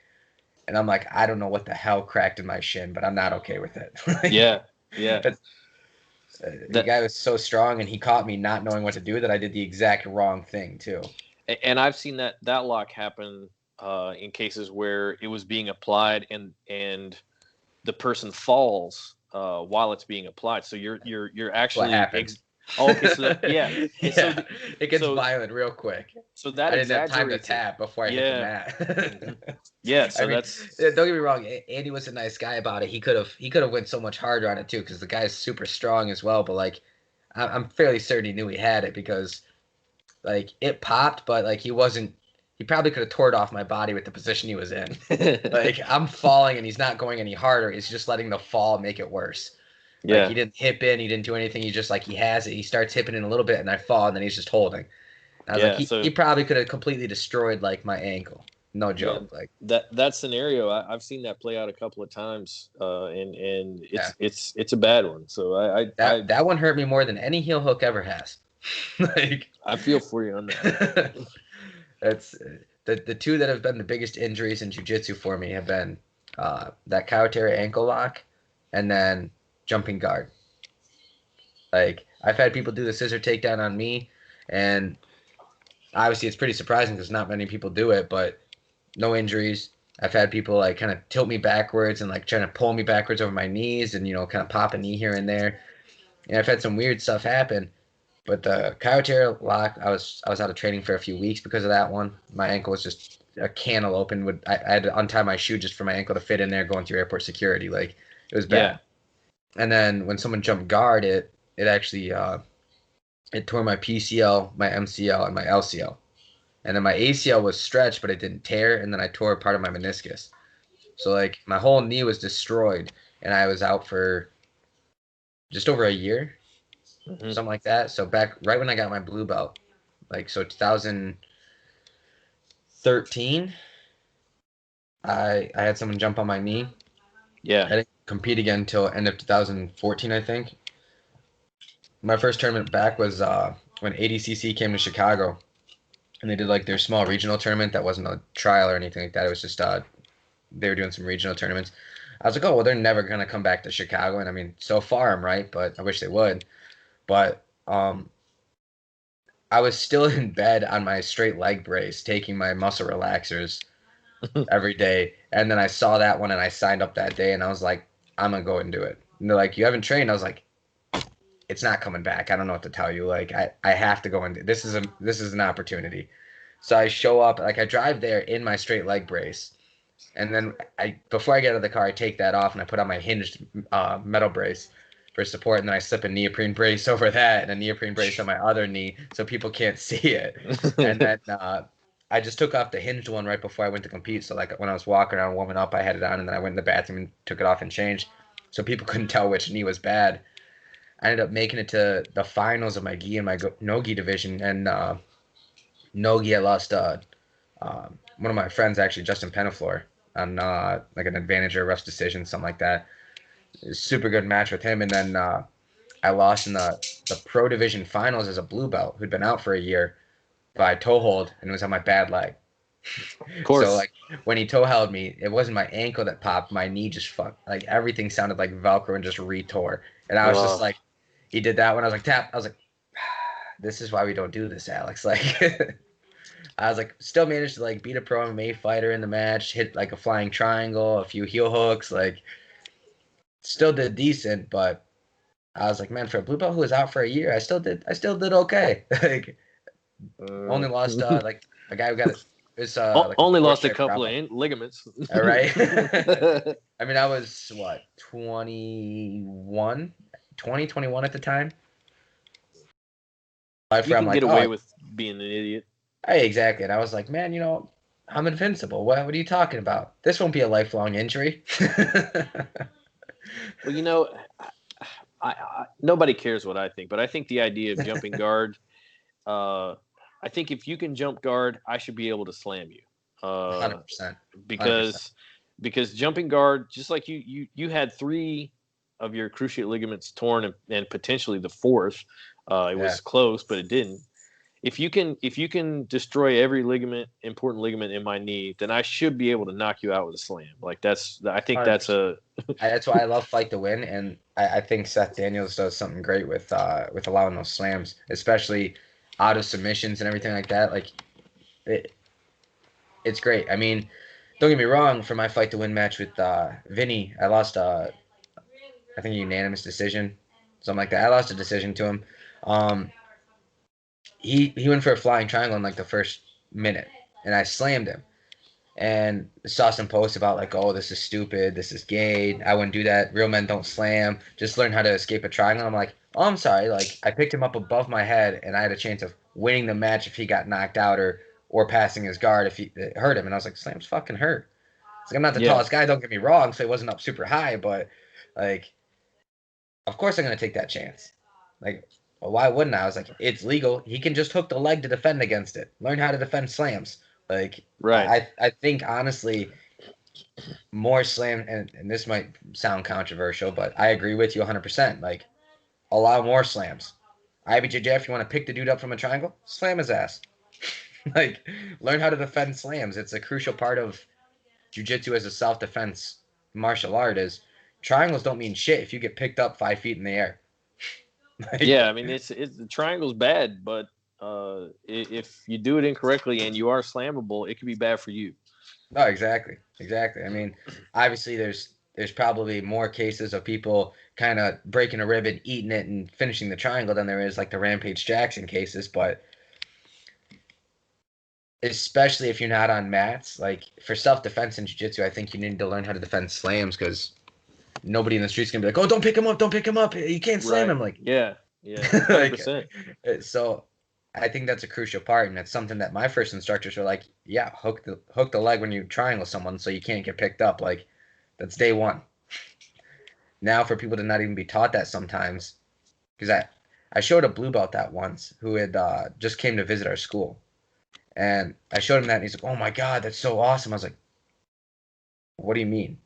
And I'm like, I don't know what the hell cracked in my shin, but I'm not okay with it. Yeah. The guy was so strong, and he caught me not knowing what to do that I did the exact wrong thing too. And I've seen that lock happen in cases where it was being applied and the person falls while it's being applied. So you're actually okay. So yeah. So it gets violent real quick. So that I didn't have time to tap before I hit the mat. Yeah. So don't get me wrong. Andy was a nice guy about it. He could have went so much harder on it too, because the guy's super strong as well. But like, I'm fairly certain he knew he had it, because like it popped, but like he probably could have tore it off my body with the position he was in. Like I'm falling and he's not going any harder. He's just letting the fall make it worse. Yeah. Like he didn't hip in, he didn't do anything. He just like he has it. He starts hipping in a little bit, and I fall, and then he's just holding. And I was like, he probably could have completely destroyed like my ankle. No joke. Yeah, like that scenario, I've seen that play out a couple of times, and it's a bad one. So that one hurt me more than any heel hook ever has. Like I feel for you on that. That's the two that have been the biggest injuries in jiu-jitsu for me have been that Coyote ankle lock, and then jumping guard. Like I've had people do the scissor takedown on me, and obviously it's pretty surprising because not many people do it, but no injuries. I've had people like kind of tilt me backwards and like trying to pull me backwards over my knees, and kind of pop a knee here and there. And I've had some weird stuff happen. But the Coyote lock, I was out of training for a few weeks because of that one. My ankle was just a cantaloupe. I had to untie my shoe just for my ankle to fit in there going through airport security. Like it was bad. Yeah. And then when someone jumped guard, it actually it tore my PCL, my MCL, and my LCL. And then my ACL was stretched, but it didn't tear. And then I tore part of my meniscus. So like my whole knee was destroyed, and I was out for just over a year, something like that. So back right when I got my blue belt, like so 2013, I had someone jump on my knee. Yeah. I didn't compete again until end of 2014, I think. My first tournament back was when ADCC came to Chicago, and they did like their small regional tournament. That wasn't a trial or anything like that. It was just they were doing some regional tournaments. I was like, oh, well, they're never going to come back to Chicago. And I mean, so far I'm right, but I wish they would. But I was still in bed on my straight leg brace, taking my muscle relaxers every day. And then I saw that one, and I signed up that day, and I was like, I'm going to go and do it. And they're like, you haven't trained? I was like, it's not coming back. I don't know what to tell you. Like, I have to go and do this is an opportunity. So I show up, like I drive there in my straight leg brace. And then before I get out of the car, I take that off and I put on my hinged metal brace for support. And then I slip a neoprene brace over that and a neoprene brace on my other knee so people can't see it. And then I just took off the hinged one right before I went to compete. So like when I was walking around warming up, I had it on, and then I went in the bathroom and took it off and changed. So people couldn't tell which knee was bad. I ended up making it to the finals of my gi and my no-gi division. And no-gi, I lost one of my friends, actually, Justin Penaflor, on like an advantage or a ref's decision, something like that. It was a super good match with him. And then I lost in the pro division finals as a blue belt who'd been out for a year by toe hold, and it was on my bad leg. Of course. So like when he toe held me, it wasn't my ankle that popped. My knee just fucked. Like everything sounded like Velcro and just retore. And I was just like, he did that when I was like, tap. I was like, this is why we don't do this, Alex. Like, I was like, still managed to like beat a pro MMA fighter in the match, hit like a flying triangle, a few heel hooks, like still did decent, but I was like, man, for a blue belt who was out for a year, I still did okay. Like only lost like a guy who got It's like only lost a four-strip couple problem. of ligaments. All right. I mean, I was, 21 at the time. You can get away with being an idiot. Hey, exactly. And I was like, man, I'm invincible. What are you talking about? This won't be a lifelong injury. Well, nobody cares what I think, but I think the idea of jumping guard, I think if you can jump guard, I should be able to slam you. 100%. Because jumping guard, just like you had 3 of your cruciate ligaments torn and potentially the 4th. It was close, but it didn't. If you can destroy every important ligament in my knee, then I should be able to knock you out with a slam. Like I think 100%. That's why I love Fight to Win, and I think Seth Daniels does something great with allowing those slams, especially out of submissions and everything like that. Like it's great. I mean, don't get me wrong. For my Fight to Win match with Vinny, I lost I think a unanimous decision, something like that. I lost a decision to him. He went for a flying triangle in like the first minute, and I slammed him. And saw some posts about like, oh, this is stupid, this is gay, I wouldn't do that, real men don't slam, just learn how to escape a triangle. I'm like, oh, I'm sorry, like I picked him up above my head, and I had a chance of winning the match if he got knocked out or passing his guard if it hurt him. And I was like, slam's fucking hurt. It's like, I'm not the tallest guy, don't get me wrong, so he wasn't up super high, but like, of course I'm gonna take that chance. Like, well, why wouldn't I? I was like, it's legal. He can just hook the leg to defend against it. Learn how to defend slams. Like, right. I think, honestly, more slam, and this might sound controversial, but I agree with you 100%. Like, allow more slams. IBJJF, you want to pick the dude up from a triangle? Slam his ass. Like, learn how to defend slams. It's a crucial part of jiu-jitsu as a self-defense martial art. Is triangles don't mean shit if you get picked up 5 feet in the air. Like, yeah, I mean, it's the triangle's bad, but if you do it incorrectly and you are slammable, it could be bad for you. No, exactly. I mean, obviously there's probably more cases of people kind of breaking a rib and eating it and finishing the triangle than there is like the Rampage Jackson cases, but especially if you're not on mats, like for self-defense in jiu-jitsu, I think you need to learn how to defend slams, because nobody in the street's gonna be like, oh, don't pick him up, you can't slam him. Like, yeah 100%. So I think that's a crucial part, and it's something that my first instructors were like, yeah, hook the leg when you triangle someone so you can't get picked up. Like, that's day one. Now for people to not even be taught that sometimes, because I showed a blue belt that once who had just came to visit our school, and I showed him that, and he's like, oh my god, that's so awesome. I was like, what do you mean?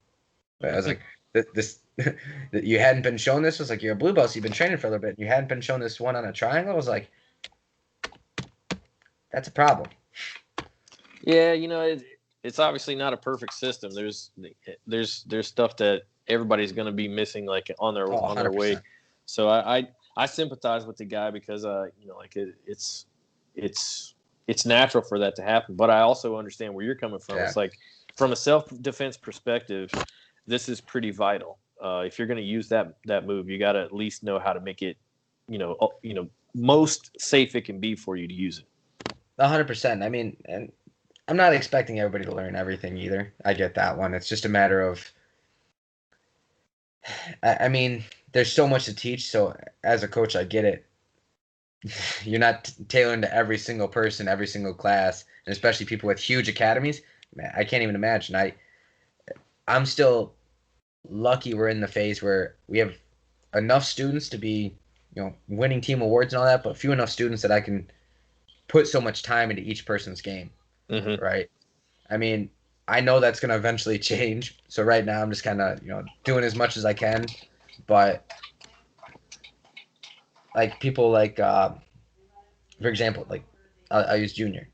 I was like, this you hadn't been shown this? I was like, you're a blue belt, so you've been training for a little bit, and you hadn't been shown this one on a triangle? I was like, that's a problem. Yeah, it's obviously not a perfect system. There's stuff that everybody's going to be missing, like on their way. So I sympathize with the guy, because like it's natural for that to happen. But I also understand where you're coming from. Yeah. It's like, from a self-defense perspective, this is pretty vital. If you're going to use that move, you got to at least know how to make it, most safe it can be for you to use it. 100%. I mean, and I'm not expecting everybody to learn everything either. I get that one. It's just a matter of, I mean, there's so much to teach. So as a coach, I get it. You're not tailoring to every single person, every single class, and especially people with huge academies. Man, I can't even imagine. I'm still lucky we're in the phase where we have enough students to be, winning team awards and all that, but few enough students that I can put so much time into each person's game. Mm-hmm. Right? I mean, I know that's going to eventually change. So right now I'm just kind of, doing as much as I can. But like people like, for example, like I'll use junior.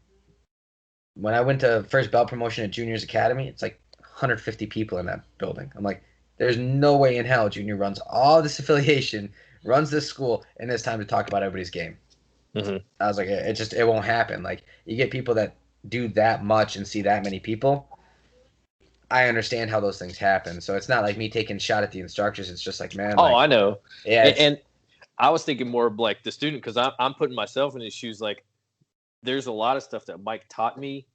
When I went to first belt promotion at Junior's Academy, it's like 150 people in that building. I'm like, there's no way in hell Junior runs all this affiliation, runs this school, and it's time to talk about everybody's game. Mm-hmm. I was like, it won't happen. Like, you get people that do that much and see that many people. I understand how those things happen. So it's not like me taking a shot at the instructors. It's just like, man. Oh, I know. Yeah. And I was thinking more of like the student, because I'm putting myself in his shoes. Like, there's a lot of stuff that Mike taught me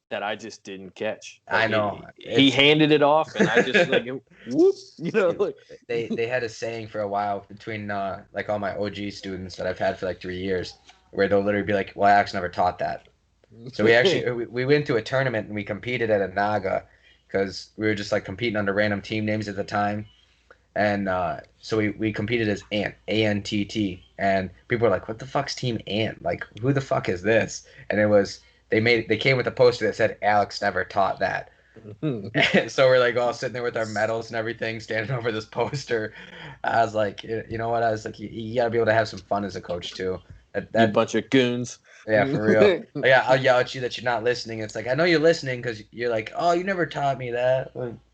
that I just didn't catch. I know. He handed it off, and I just like whoop, like they had a saying for a while between like all my OG students that I've had for like 3 years, where they'll literally be like, "Well, Alex never taught that." So we went to a tournament and we competed at a Naga because we were just like competing under random team names at the time. And so we competed as Ant, ANTT, and people were like, "What the fuck's Team Ant? Like, who the fuck is this?" And it was they came with a poster that said Alex never taught that. So we're like all sitting there with our medals and everything, standing over this poster. I was like, you know what? I was like, you gotta be able to have some fun as a coach too. That bunch of goons. Yeah, for real. Yeah, I'll yell at you that you're not listening. It's like, I know you're listening because you're like, oh, you never taught me that.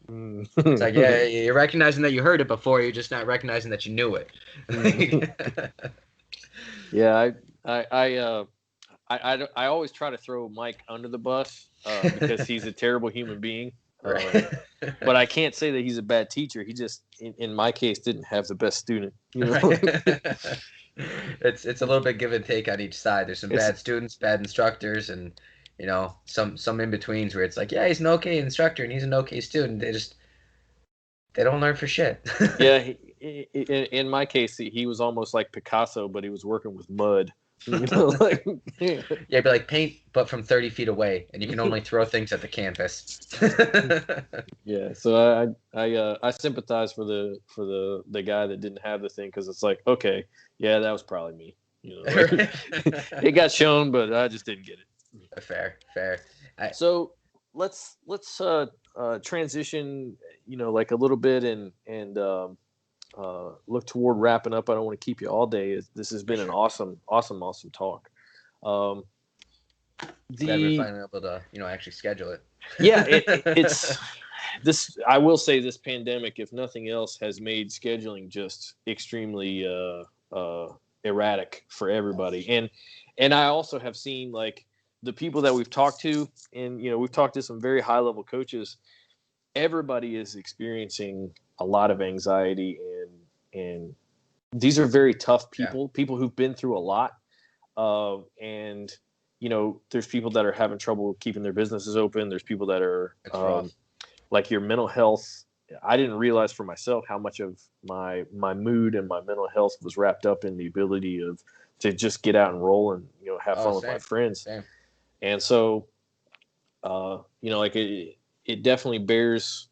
It's like, yeah, you're recognizing that you heard it before. You're just not recognizing that you knew it. Yeah, I always try to throw Mike under the bus because he's a terrible human being. But I can't say that he's a bad teacher. He just, in my case, didn't have the best student. You know? Right. It's a little bit give and take on each side. There's some bad students, bad instructors, and you know some in betweens where it's like, yeah, he's an okay instructor and he's an okay student. They don't learn for shit. Yeah, in my case, he was almost like Picasso, but he was working with mud. You know, like yeah, it'd be like paint, but from 30 feet away, and you can only throw things at the canvas. Yeah, so I sympathize for the guy that didn't have the thing because it's like, okay, yeah, that was probably me. You know, like, it got shown, but I just didn't get it. Fair. So let's transition, you know, like a little bit and look toward wrapping up. I don't want to keep you all day. This has been an awesome talk. Glad we're finally able to, you know, actually schedule it. Yeah, it's this. I will say this pandemic, if nothing else, has made scheduling just extremely erratic for everybody. And I also have seen like the people that we've talked to, and you know, we've talked to some very high level coaches. Everybody is experiencing a lot of anxiety, and these are very tough people, people who've been through a lot. And you know, there's people that are having trouble keeping their businesses open. There's people that are like your mental health. I didn't realize for myself how much of my mood and my mental health was wrapped up in the ability to just get out and roll and, you know, have fun with my friends. Same. And so, you know, like it definitely bears,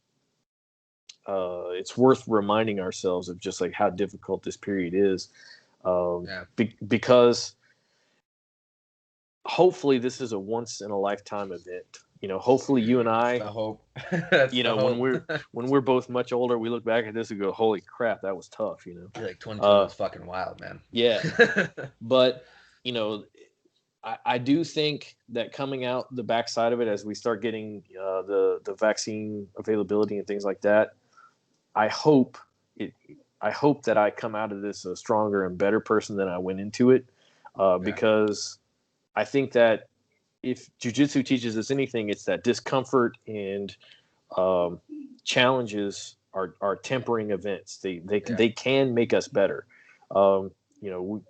it's worth reminding ourselves of just like how difficult this period is. Because hopefully this is a once in a lifetime event. You know, hopefully you and I hope. You know, when we're both much older, we look back at this and go, "Holy crap, that was tough." You know, like 2020 was fucking wild, man. Yeah, but you know, I do think that coming out the backside of it, as we start getting the vaccine availability and things like that, I hope that I come out of this a stronger and better person than I went into it, because I think that if jiu-jitsu teaches us anything, it's that discomfort and challenges are tempering events. They can make us better. You know,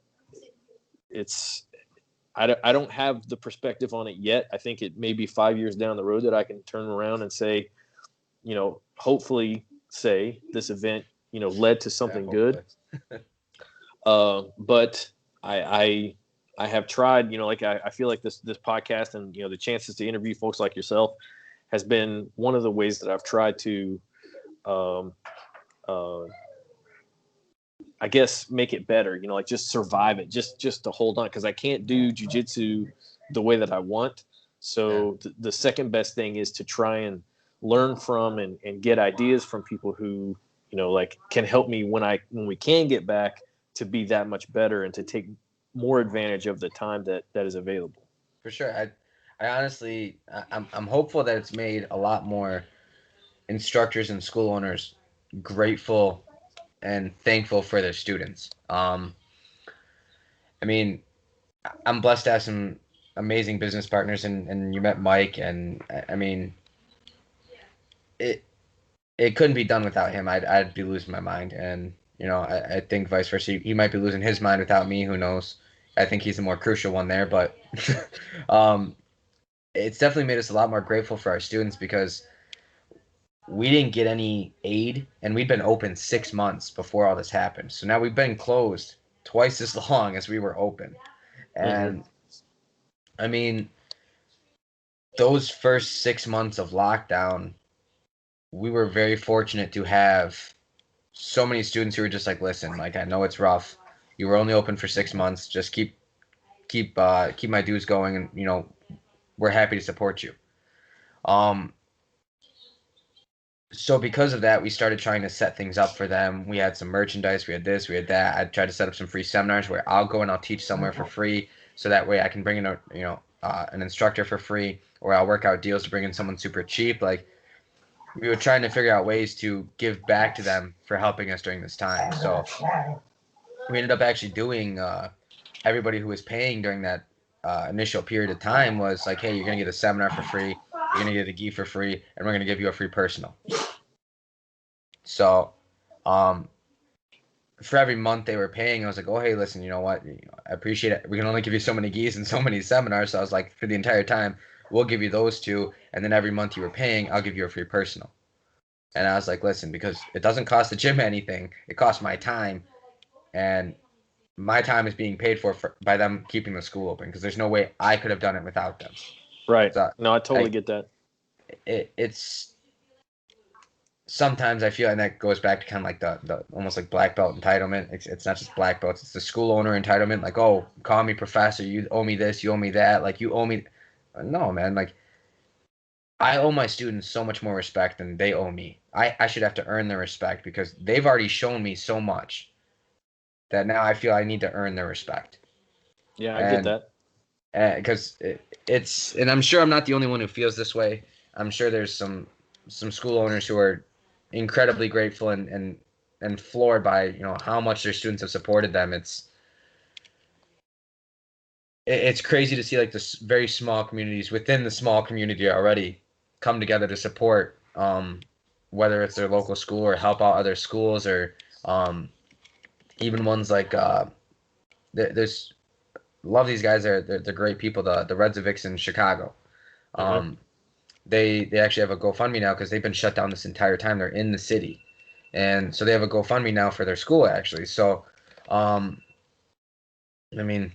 I don't have the perspective on it yet. I think it may be 5 years down the road that I can turn around and say, you know, hopefully say this event, you know, led to something good. But I have tried, you know, like I feel like this podcast and, you know, the chances to interview folks like yourself has been one of the ways that I've tried to, I guess, make it better, you know, like just survive it, just to hold on, because I can't do jiu-jitsu the way that I want. So the second best thing is to try and learn from and get ideas from people who, you know, like can help me when we can get back to be that much better and to take more advantage of the time that is available. For sure. I honestly, I'm hopeful that it's made a lot more instructors and school owners grateful and thankful for their students. I mean, I'm blessed to have some amazing business partners, and you met Mike, and I mean, it couldn't be done without him. I'd be losing my mind, and you know, I think vice versa. He might be losing his mind without me. Who knows? I think he's the more crucial one there, but it's definitely made us a lot more grateful for our students because we didn't get any aid, and we'd been open 6 months before all this happened. So now we've been closed twice as long as we were open. And I mean, those first 6 months of lockdown, we were very fortunate to have so many students who were just like, listen, like, I know it's rough. You were only open for 6 months. Just keep my dues going, and we're happy to support you. So because of that, we started trying to set things up for them. We had some merchandise, we had this, we had that. I tried to set up some free seminars where I'll go and I'll teach somewhere for free, so that way I can bring in an instructor for free, or I'll work out deals to bring in someone super cheap. Like, we were trying to figure out ways to give back to them for helping us during this time. So we ended up actually doing everybody who was paying during that initial period of time was like, hey, you're gonna get a seminar for free, you're gonna get a gi for free, and we're gonna give you a free personal. So, for every month they were paying, I was like, oh, hey, listen, you know what? I appreciate it. We can only give you so many gis and so many seminars. So I was like, for the entire time, we'll give you those two. And then every month you were paying, I'll give you a free personal. And I was like, listen, because it doesn't cost the gym anything. It costs my time. And my time is being paid for by them keeping the school open, because there's no way I could have done it without them. Right. So no, I totally get that. It's sometimes I feel, and that goes back to kind of like the almost like black belt entitlement. It's not just black belts, it's the school owner entitlement. Like, oh, call me professor, you owe me this, you owe me that, like, you owe me. No, man, like, I owe my students so much more respect than they owe me. I should have to earn their respect, because they've already shown me so much that now I feel I need to earn their respect. Yeah, I get that. Because it's, and I'm sure I'm not the only one who feels this way. I'm sure there's some school owners who are incredibly grateful and floored by how much their students have supported them. It's crazy to see, like, this very small communities within the small community already come together to support, whether it's their local school or help out other schools, or even ones like there's, love these guys. They're great people. The Redzovics in Chicago. They actually have a GoFundMe now because they've been shut down this entire time. They're in the city, and so they have a GoFundMe now for their school, actually. So, I mean,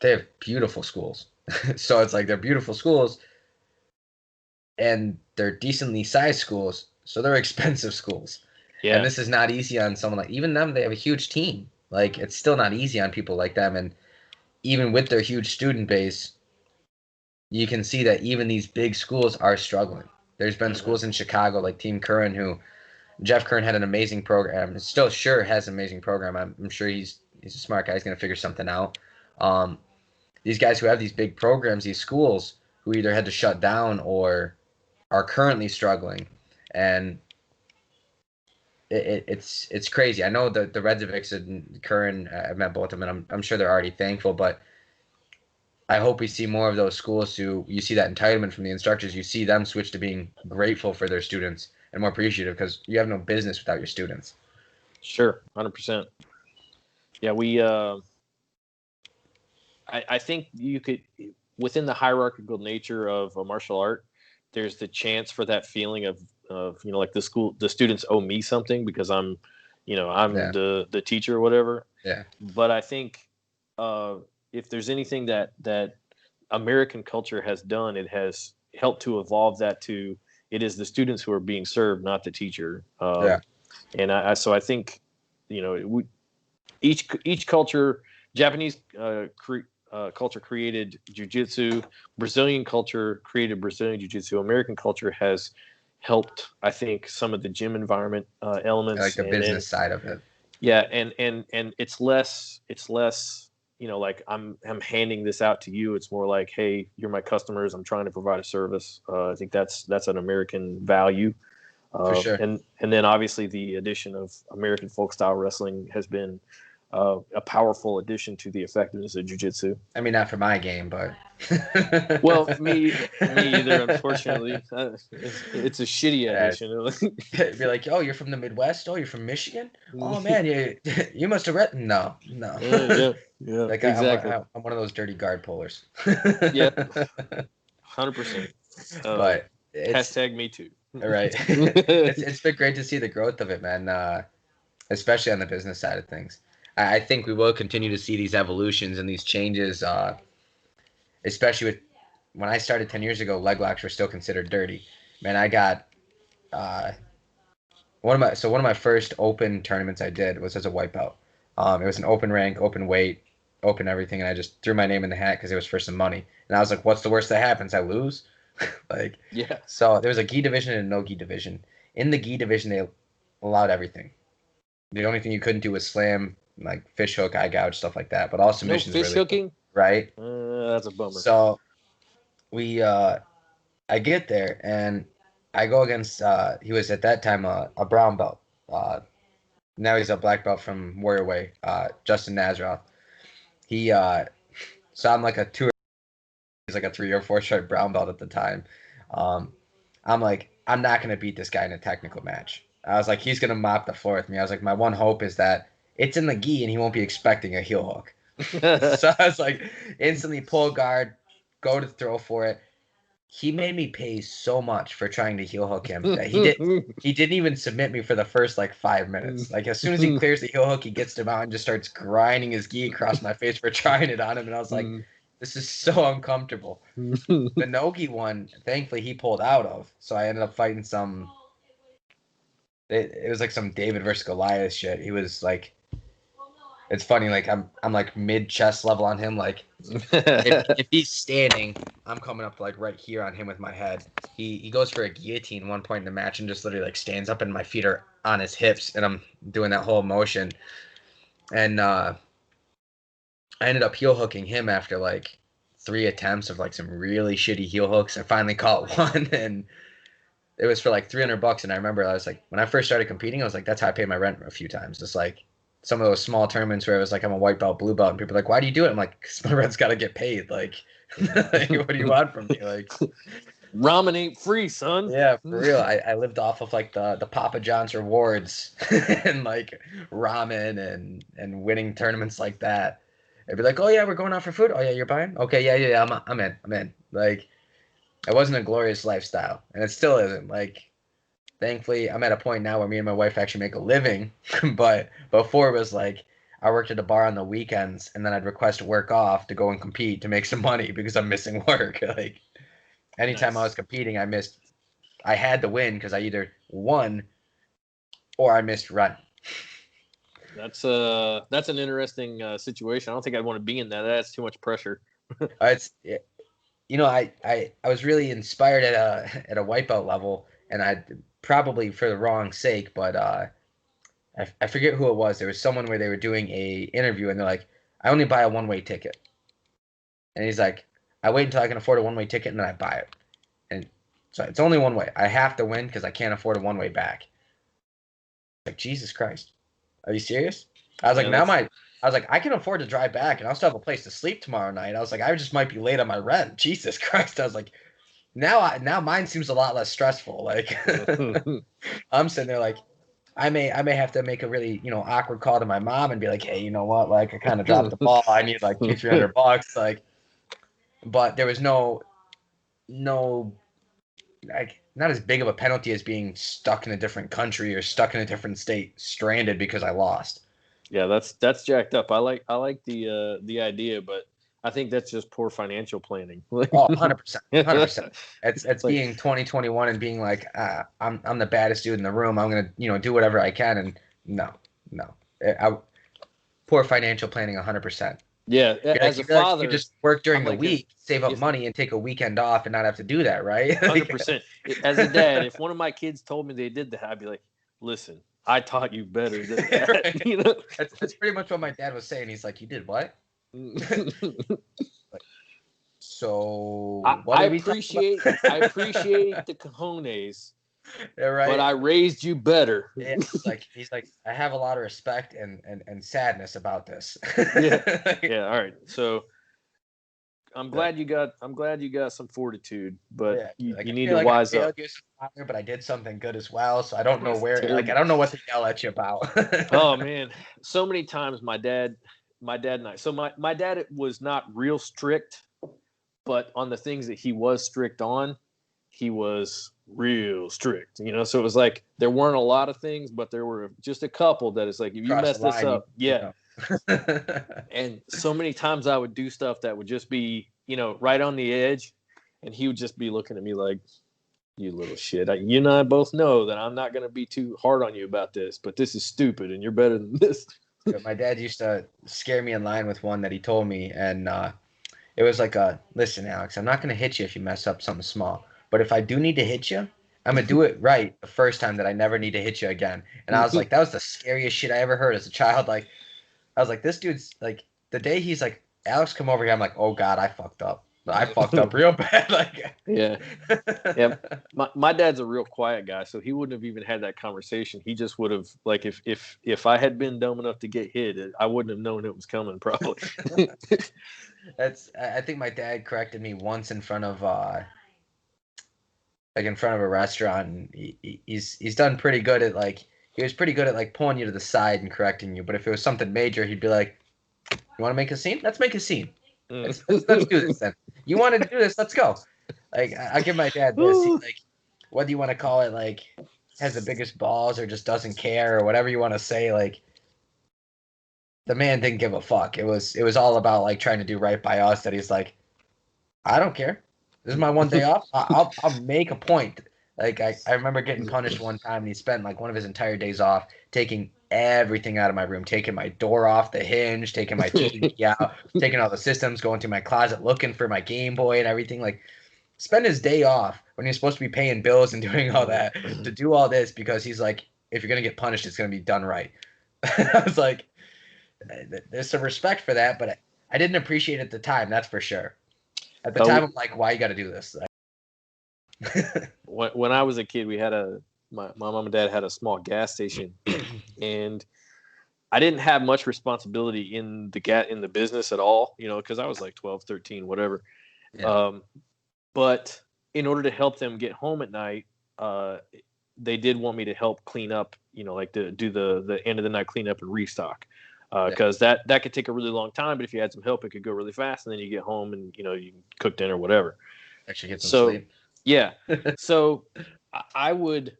they have beautiful schools. So it's like, they're beautiful schools, and they're decently sized schools, so they're expensive schools. Yeah. And this is not easy on someone like, even them. They have a huge team. Like, it's still not easy on people like them, and even with their huge student base, you can see that even these big schools are struggling. There's been schools in Chicago like Team Curran, who Jeff Curran had an amazing program. Still sure has an amazing program. I'm sure he's a smart guy. He's going to figure something out. These guys who have these big programs, these schools, who either had to shut down or are currently struggling. And it's crazy. I know the Redzovics and Curran, I've met both of them, and I'm sure they're already thankful, but I hope we see more of those schools who you see that entitlement from the instructors. You see them switch to being grateful for their students and more appreciative, because you have no business without your students. Sure, 100%. Yeah, we. I think you could, within the hierarchical nature of a martial art, there's the chance for that feeling of like the students owe me something because I'm the teacher or whatever. Yeah. But I think if there's anything that American culture has done, it has helped to evolve that to, it is the students who are being served, not the teacher. And I think, each culture, Japanese culture created jiu-jitsu, Brazilian culture created Brazilian jiu-jitsu, American culture has helped, I think, some of the gym environment elements, like the business side of it. Yeah, and it's less like I'm handing this out to you. It's more like, hey, you're my customers. I'm trying to provide a service. I think that's an American value. For sure. And then obviously the addition of American folk style wrestling has been a powerful addition to the effectiveness of jiu-jitsu. I mean, not for my game, but well, me either. Unfortunately, it's a shitty addition. Be like, oh, you're from the Midwest. Oh, you're from Michigan. Oh man, you must have read. No. Yeah, Like, exactly. I'm one of those dirty guard pullers. Yeah. 100%. But it's hashtag me too. right. It's been great to see the growth of it, man. Especially on the business side of things. I think we will continue to see these evolutions and these changes, especially with when I started 10 years ago, leg locks were still considered dirty. Man, I got one of my first open tournaments I did was as a white belt. It was an open rank, open weight, open everything, and I just threw my name in the hat because it was for some money. And I was like, "What's the worst that happens? I lose." Like, yeah. So there was a gi division and a no gi division. In the gi division, they allowed everything. The only thing you couldn't do was slam, like fish hook, eye gouge, stuff like that. But all submissions. No fish hooking. Right. That's a bummer. So I get there and I go against. He was at that time a brown belt. Now he's a black belt from Warrior Way. Justin Nazaroff. He so I'm like a 2. He's like a 3 or 4 stripe brown belt at the time. I'm like, I'm not gonna beat this guy in a technical match. I was like, he's gonna mop the floor with me. I was like, my one hope is that it's in the gi and he won't be expecting a heel hook. So I was like, instantly pull guard, go to throw for it. He made me pay so much for trying to heel hook him that he didn't even submit me for the first like 5 minutes. Like as soon as he clears the heel hook, he gets to mount and just starts grinding his gi across my face for trying it on him. And I was like, this is so uncomfortable. The no-gi one, thankfully he pulled out of. So I ended up fighting some. It was like some David versus Goliath shit. He was like, it's funny. Like I'm like mid chest level on him. Like if he's standing, I'm coming up like right here on him with my head. He goes for a guillotine one point in the match and just literally like stands up and my feet are on his hips and I'm doing that whole motion. And I ended up heel hooking him after like 3 attempts of like some really shitty heel hooks. I finally caught one and it was for like $300. And I remember I was like, when I first started competing, I was like, that's how I pay my rent a few times. It's like some of those small tournaments where it was like, I'm a white belt, blue belt. And people are like, why do you do it? I'm like, because my rent's got to get paid. Like, what do you want from me? Like, ramen ain't free, son. Yeah, for real. I lived off of like the Papa John's rewards and like ramen and winning tournaments like that. It'd be like, oh yeah, we're going out for food. Oh yeah, you're buying? Okay, yeah. I'm in. Like, it wasn't a glorious lifestyle, and it still isn't. Like, thankfully, I'm at a point now where me and my wife actually make a living. But before it was like I worked at a bar on the weekends, and then I'd request work off to go and compete to make some money because I'm missing work. Like, anytime I was competing, I had to win because I either won or I missed rent. That's an interesting situation. I don't think I'd want to be in that. That's too much pressure. I was really inspired at a white belt level, and I probably for the wrong sake, but I forget who it was. There was someone where they were doing a interview, and they're like, I only buy a one-way ticket, and he's like, I wait until I can afford a one-way ticket, and then I buy it, and so it's only one way. I have to win because I can't afford a one-way back. Like, Jesus Christ. Are you serious? I was like, I can afford to drive back and I'll still have a place to sleep tomorrow night. I was like, I just might be late on my rent. Jesus Christ. I was like, now mine seems a lot less stressful. Like, I'm sitting there like, I may have to make a really, awkward call to my mom and be like, hey, you know what? Like, I kind of dropped the ball. I need like $200-300. Like, but there was no, like, not as big of a penalty as being stuck in a different country or stuck in a different state, stranded because I lost. Yeah, that's jacked up. I like the idea, but I think that's just poor financial planning. 100%. It's like, being 2021 and being like, I'm the baddest dude in the room. I'm gonna do whatever I can, and no, poor financial planning 100%. Yeah, as a father, you just work during the week, save up money, and take a weekend off, and not have to do that, right? 100%. As a dad, if one of my kids told me they did that, I'd be like, listen, I taught you better than that. Right. That's pretty much what my dad was saying. He's like, you did what? So I appreciate the cojones. Yeah, right. But I raised you better. Yeah, he's like, I have a lot of respect and sadness about this. Yeah. All right. So I'm glad you got some fortitude, but you need to wise up. But I did something good as well, so I don't know where. Like, I don't know what to yell at you about. Oh man, so many times my dad and I. So my dad was not real strict, but on the things that he was strict on, he was real strict, you know? So it was like, there weren't a lot of things, but there were just a couple that it's like, if you mess this up, And so many times I would do stuff that would just be, you know, right on the edge. And he would just be looking at me like, you little shit. You and I both know that I'm not going to be too hard on you about this, but this is stupid and you're better than this. My dad used to scare me in line with one that he told me. And it was like, listen, Alex, I'm not going to hit you if you mess up something small. But if I do need to hit you, I'm going to do it right the first time that I never need to hit you again. And I was like, that was the scariest shit I ever heard as a child. Like, I was like, this dude's like, the day he's like, Alex, come over here. I'm like, oh God, I fucked up. I fucked up real bad. Like, yeah. My dad's a real quiet guy, so he wouldn't have even had that conversation. He just would have, like, if I had been dumb enough to get hit, I wouldn't have known it was coming, probably. I think my dad corrected me once in front of in front of a restaurant. And he's done pretty good at, like, he was pretty good at, like, pulling you to the side and correcting you. But if it was something major, he'd be like, you want to make a scene? Let's make a scene. Let's do this then. You wanted to do this? Let's go. Like, I give my dad this. He's like, what do you want to call it? Like, has the biggest balls or just doesn't care or whatever you want to say. Like, the man didn't give a fuck. It was all about, like, trying to do right by us. That he's like, I don't care. This is my one day off. I'll make a point. Like, I remember getting punished one time, and he spent, like, one of his entire days off taking everything out of my room, taking my door off the hinge, taking my TV out, taking all the systems, going to my closet looking for my Game Boy and everything. Like, spend his day off when you're supposed to be paying bills and doing all that to do all this because he's like, if you're going to get punished, it's going to be done right. I was like, there's some respect for that, but I didn't appreciate it at the time, that's for sure. At the time, I'm like, why you got to do this? When I was a kid, we had my mom and dad had a small gas station, and I didn't have much responsibility in the business at all, you know, because I was like 12, 13, whatever. Yeah. But in order to help them get home at night, they did want me to help clean up, you know, like to do the end of the night cleanup and restock, because that could take a really long time. But if you had some help, it could go really fast, and then you get home and, you know, you can cook dinner, whatever. Actually get some sleep. Yeah. So I would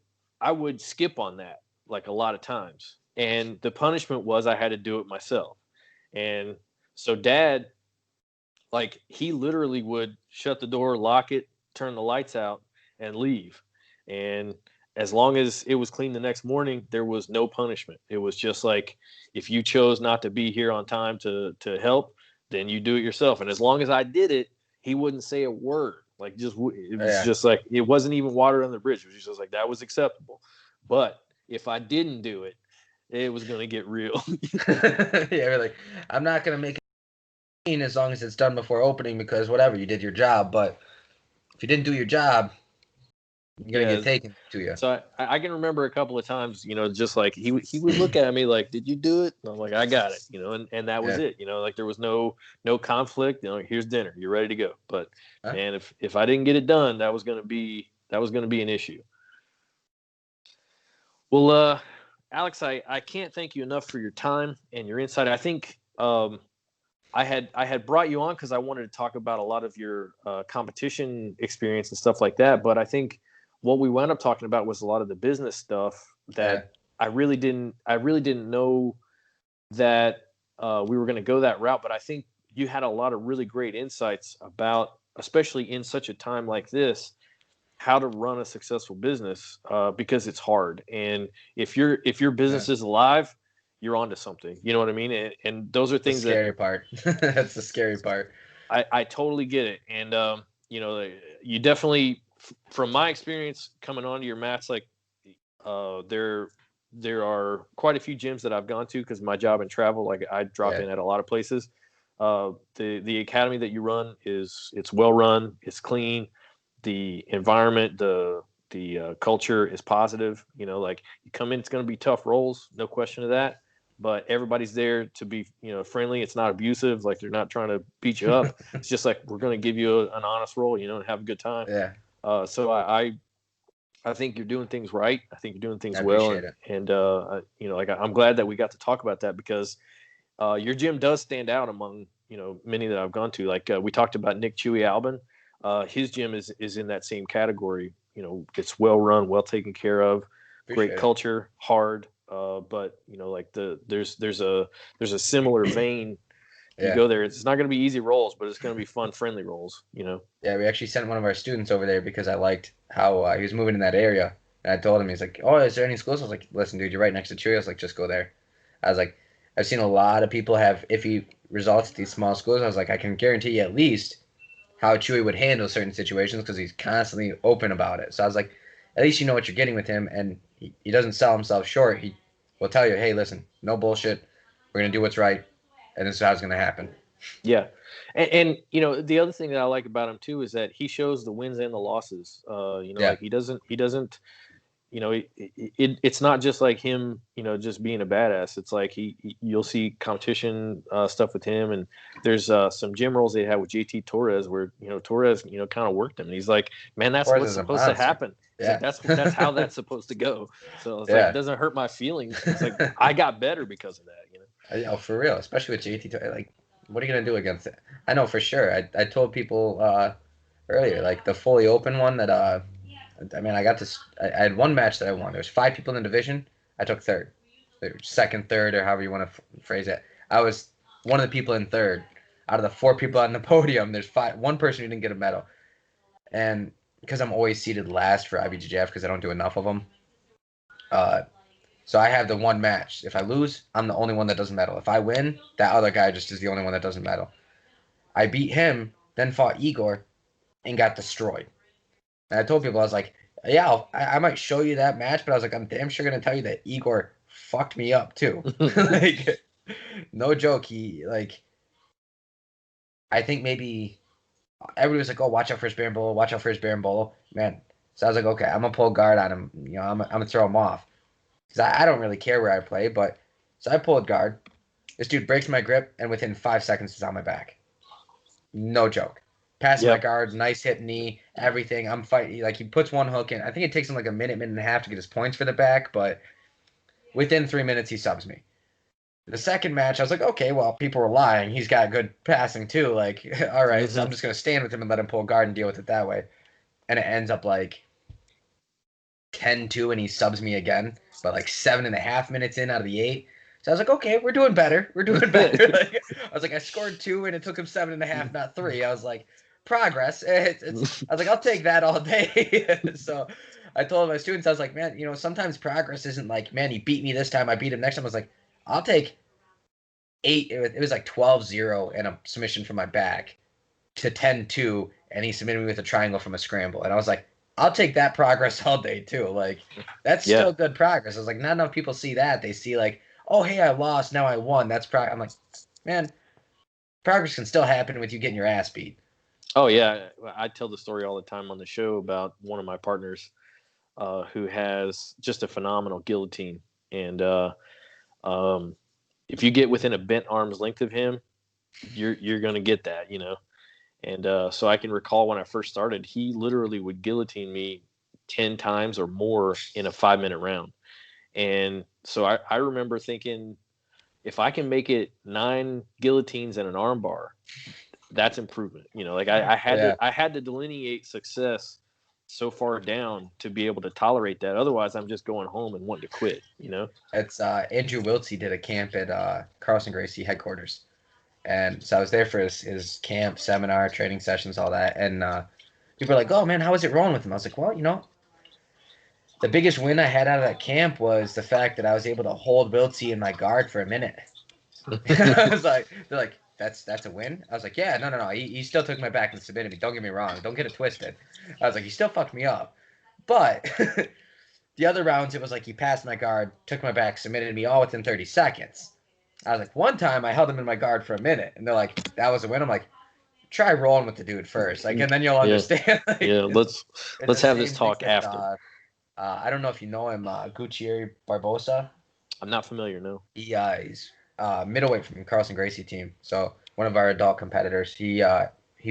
skip on that, like, a lot of times. And the punishment was I had to do it myself. And so Dad, like, he literally would shut the door, lock it, turn the lights out, and leave. And as long as it was clean the next morning, there was no punishment. It was just like, if you chose not to be here on time to help, then you do it yourself. And as long as I did it, he wouldn't say a word. Like, it was just like, it wasn't even water on the bridge. It was just like, that was acceptable. But if I didn't do it, it was going to get real. Yeah, we're like, I'm not going to make it as long as it's done before opening because whatever, you did your job. But if you didn't do your job, you're going to get taken to you. So I can remember a couple of times, you know, just like he would look at me like, did you do it? And I'm like, I got it, you know, and that was it. You know, like, there was no conflict. You know, here's dinner. You're ready to go. But man, if I didn't get it done, that was going to be an issue. Well, Alex, I can't thank you enough for your time and your insight. I think I had brought you on because I wanted to talk about a lot of your competition experience and stuff like that. But I think what we wound up talking about was a lot of the business stuff that I really didn't know that we were going to go that route. But I think you had a lot of really great insights about, especially in such a time like this, how to run a successful business, because it's hard. And if your business is alive, you're onto something. You know what I mean? And those are things the scary part. That's the scary part. I totally get it. And you know, you definitely, from my experience coming onto your mats, like, there are quite a few gyms that I've gone to because my job and travel. Like, I drop in at a lot of places. The academy that you run it's well run, it's clean. The environment, the culture is positive. You know, like, you come in, it's going to be tough rolls, no question of that. But everybody's there to be, you know, friendly. It's not abusive. Like, they're not trying to beat you up. It's just like, we're going to give you an honest roll, you know, and have a good time. Yeah. So I think you're doing things right. I think you're doing things well. And you know, like, I'm glad that we got to talk about that because your gym does stand out among many that I've gone to. Like we talked about Nick Chewy Albin. His gym is in that same category. It's well run, well taken care of, great culture, hard. But like there's a similar vein. You go there, it's not going to be easy rolls, but it's going to be fun, friendly rolls. Yeah, we actually sent one of our students over there because I liked how he was moving in that area. And I told him, he's like, "Oh, is there any schools?" I was like, "Listen, dude, you're right next to Chewy." I was like, "Just go there." I was like, I've seen a lot of people have iffy results at these small schools. I was like, I can guarantee you at least how Chewy would handle certain situations because he's constantly open about it. So I was like, at least you know what you're getting with him, and he doesn't sell himself short. He will tell you, hey, listen, no bullshit. We're going to do what's right, and this is how it's going to happen. Yeah. And the other thing that I like about him, too, is that he shows the wins and the losses. Like he doesn't it's not just like him, just being a badass. It's like you'll see competition stuff with him, and there's some gym rolls they had with JT Torres where Torres kind of worked him. And he's like, man, that's Torres what's supposed to happen. Yeah. Like, that's how that's supposed to go. So it's like, it doesn't hurt my feelings. It's like I got better because of that. Oh, for real, especially with JT Torres. Like, what are you gonna do against it? I know for sure. I told people earlier, like the fully open one that I mean, I got this. I had one match that I won. There was 5 people in the division. I took third, second, third, or however you want to phrase it. I was one of the people in third. Out of the 4 people on the podium, there's one person who didn't get a medal, and because I'm always seated last for IBJJF because I don't do enough of them. So I have the one match. If I lose, I'm the only one that doesn't medal. If I win, that other guy just is the only one that doesn't medal. I beat him, then fought Igor, and got destroyed. And I told people, I was like, yeah, I might show you that match, but I was like, I'm damn sure going to tell you that Igor fucked me up too. Like, no joke. I think maybe everybody was like, oh, watch out for his berimbolo, watch out for his berimbolo. Man, so I was like, okay, I'm going to pull guard on him. I'm going to throw him off. Because I don't really care where I play, but so I pulled guard. This dude breaks my grip, and within 5 seconds, he's on my back. No joke. Passing my guard, nice hip knee, everything. I'm fighting. Like, he puts one hook in. I think it takes him like a minute and a half to get his points for the back, but within 3 minutes, he subs me. The second match, I was like, okay, well, people were lying. He's got good passing, too. Like, all right, so I'm just going to stand with him and let him pull guard and deal with it that way. And it ends up like 10-2, and he subs me again, but like 7.5 minutes in out of the 8. So I was like, okay, we're doing better. We're doing better. Like, I was like, I scored 2, and it took him 7.5, not 3. I was like, progress. I was like, I'll take that all day. So I told my students, I was like, man, sometimes progress isn't like, man, he beat me this time, I beat him next time. I was like, I'll take 8. It was like 12-0 and a submission from my back to 10-2, and he submitted me with a triangle from a scramble. And I was like, I'll take that progress all day too. Like, that's still good progress. I was like, not enough people see that. They see like, oh, hey, I lost, now I won. That's I'm like, man, progress can still happen with you getting your ass beat. Oh, yeah. I tell the story all the time on the show about one of my partners who has just a phenomenal guillotine. And if you get within a bent arm's length of him, you're going to get that, And so I can recall when I first started, he literally would guillotine me 10 times or more in a 5-minute round. And so I remember thinking, if I can make it 9 guillotines and an armbar, that's improvement. Like I had to delineate success so far down to be able to tolerate that. Otherwise, I'm just going home and wanting to quit. It's Andrew Wiltsey did a camp at Carlson Gracie headquarters, and so I was there for his camp, seminar, training sessions, all that. And people were like, "Oh man, how is it rolling with him?" I was like, "Well, the biggest win I had out of that camp was the fact that I was able to hold Wiltsey in my guard for a minute." I was like, they're like, that's a win? I was like, yeah, no. He still took my back and submitted me. Don't get me wrong. Don't get it twisted. I was like, he still fucked me up. But the other rounds, it was like he passed my guard, took my back, submitted me all within 30 seconds. I was like, one time I held him in my guard for a minute, and they're like, that was a win. I'm like, try rolling with the dude first, like, and then you'll understand. Like, let's have this talk after. I don't know if you know him, Gutierrez Barbosa. I'm not familiar, no. He's middleweight from Carlson Gracie team, so one of our adult competitors. He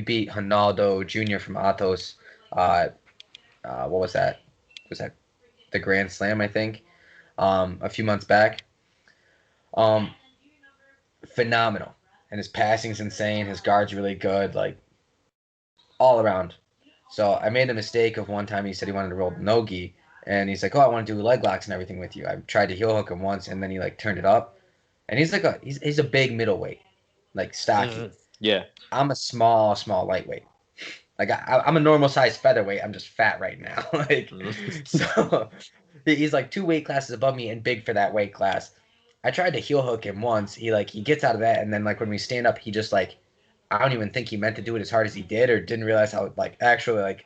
beat Ronaldo Jr. from Atos. What was that? Was that the Grand Slam, I think, a few months back? Phenomenal. and his passing's insane. His guard's really good, like all around. So I made the mistake of one time he said he wanted to roll no-gi, and he's like, "Oh, I want to do leg locks and everything with you." I tried to heel hook him once, and then he like turned it up, and he's a big middleweight, like stocky. Mm-hmm. Yeah. I'm a small lightweight. Like I'm a normal size featherweight. I'm just fat right now. Like so, he's like 2 weight classes above me and big for that weight class. I tried to heel hook him once. He gets out of that, and then like when we stand up, he just like I don't even think he meant to do it as hard as he did, or didn't realize how like actually like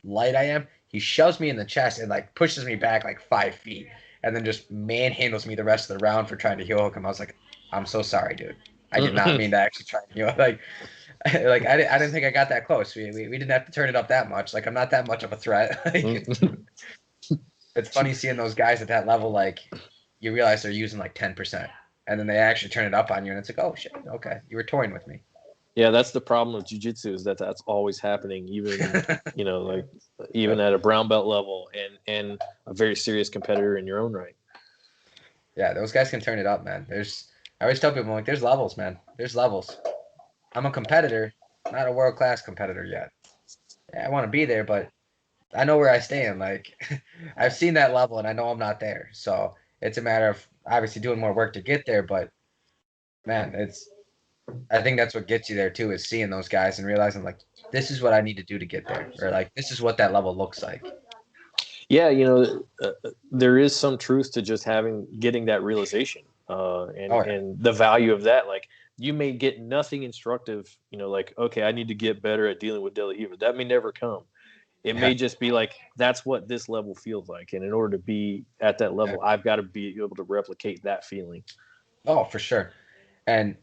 light I am. He shoves me in the chest and like pushes me back like 5 feet, and then just manhandles me the rest of the round for trying to heel hook him. I was like, I'm so sorry, dude. I did not mean to actually try to heel like. Like I didn't think I got that close. We didn't have to turn it up that much. Like I'm not that much of a threat. Like, it's funny seeing those guys at that level. Like you realize they're using like 10%, and then they actually turn it up on you, and it's like, oh shit, okay, you were toying with me. Yeah, that's the problem with jiu-jitsu is that's always happening, even like even at a brown belt level and a very serious competitor in your own right. Yeah, those guys can turn it up, man. I always tell people like, there's levels, man. There's levels. I'm a competitor, not a world-class competitor yet. Yeah, I want to be there, but I know where I stand. Like, I've seen that level, and I know I'm not there. So it's a matter of obviously doing more work to get there. But man, I think that's what gets you there too, is seeing those guys and realizing like this is what I need to do to get there, or like this is what that level looks like. Yeah, there is some truth to just getting that realization, and the value of that. Like, you may get nothing instructive, like, okay, I need to get better at dealing with De La Riva. That may never come. It may just be like, that's what this level feels like. And in order to be at that level, I've got to be able to replicate that feeling. Oh, for sure. And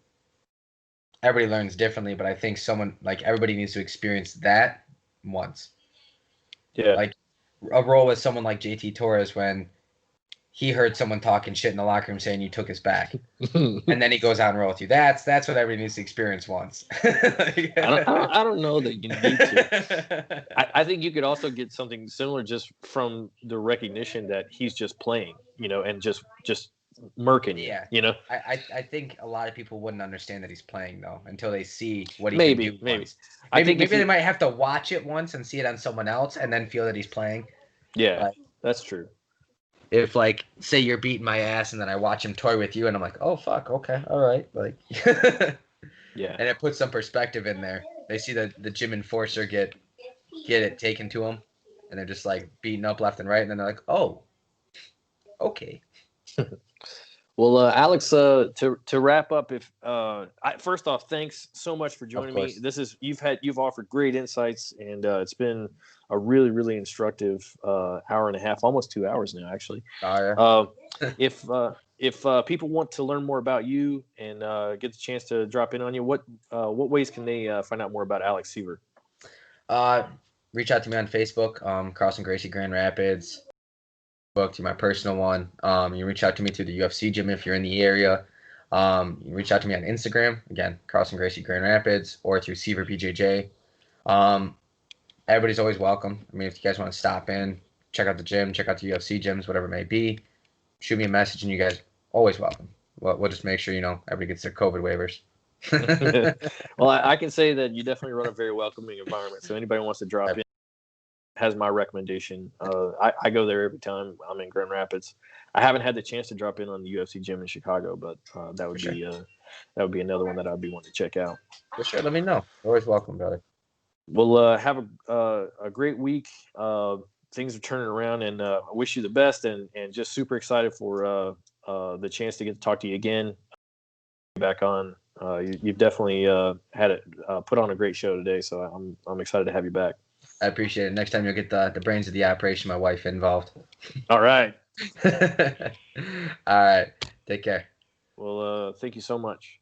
everybody learns differently, but I think everybody needs to experience that once. Yeah. Like a roll with someone like JT Torres when he heard someone talking shit in the locker room saying you took his back, and then he goes out and roll with you. That's what everybody needs to experience once. I don't know that you need to. I think you could also get something similar just from the recognition that he's just playing, and just murking you. Yeah. I think a lot of people wouldn't understand that he's playing though until they see what he can do. Maybe they might have to watch it once and see it on someone else and then feel that he's playing. Yeah, that's true. If like say you're beating my ass and then I watch him toy with you and I'm like, oh fuck, okay, all right, like yeah, and it puts some perspective in there. They see the gym enforcer get it taken to them, and they're just like beating up left and right, and then they're like, oh, okay. Well, Alex, to wrap up, first off, thanks so much for joining me. You've offered great insights, and it's been a really, really instructive hour and a half, almost 2 hours now, actually. Oh, yeah. If people want to learn more about you and get the chance to drop in on you, what ways can they find out more about Alex Seaver? Reach out to me on Facebook, Carlson Gracie Grand Rapids. Book to my personal one. You reach out to me through the UFC gym if you're in the area. You reach out to me on Instagram, again, Carlson Gracie Grand Rapids, or through Seaver BJJ. Everybody's always welcome. I mean, if you guys want to stop in, check out the gym, check out the UFC gyms, whatever it may be, shoot me a message, and you guys always welcome. We'll just make sure everybody gets their COVID waivers. Well, I can say that you definitely run a very welcoming environment. So anybody who wants to drop in has my recommendation. I go there every time I'm in Grand Rapids. I haven't had the chance to drop in on the UFC gym in Chicago, but that would be another one that I'd be wanting to check out. For sure, let me know. Always welcome, brother. Well, have a great week. Things are turning around, and I wish you the best. And just super excited for the chance to get to talk to you again. Back on. You've definitely had it put on a great show today, so I'm excited to have you back. I appreciate it. Next time you'll get the brains of the operation, my wife involved. All right. All right. Take care. Well, thank you so much.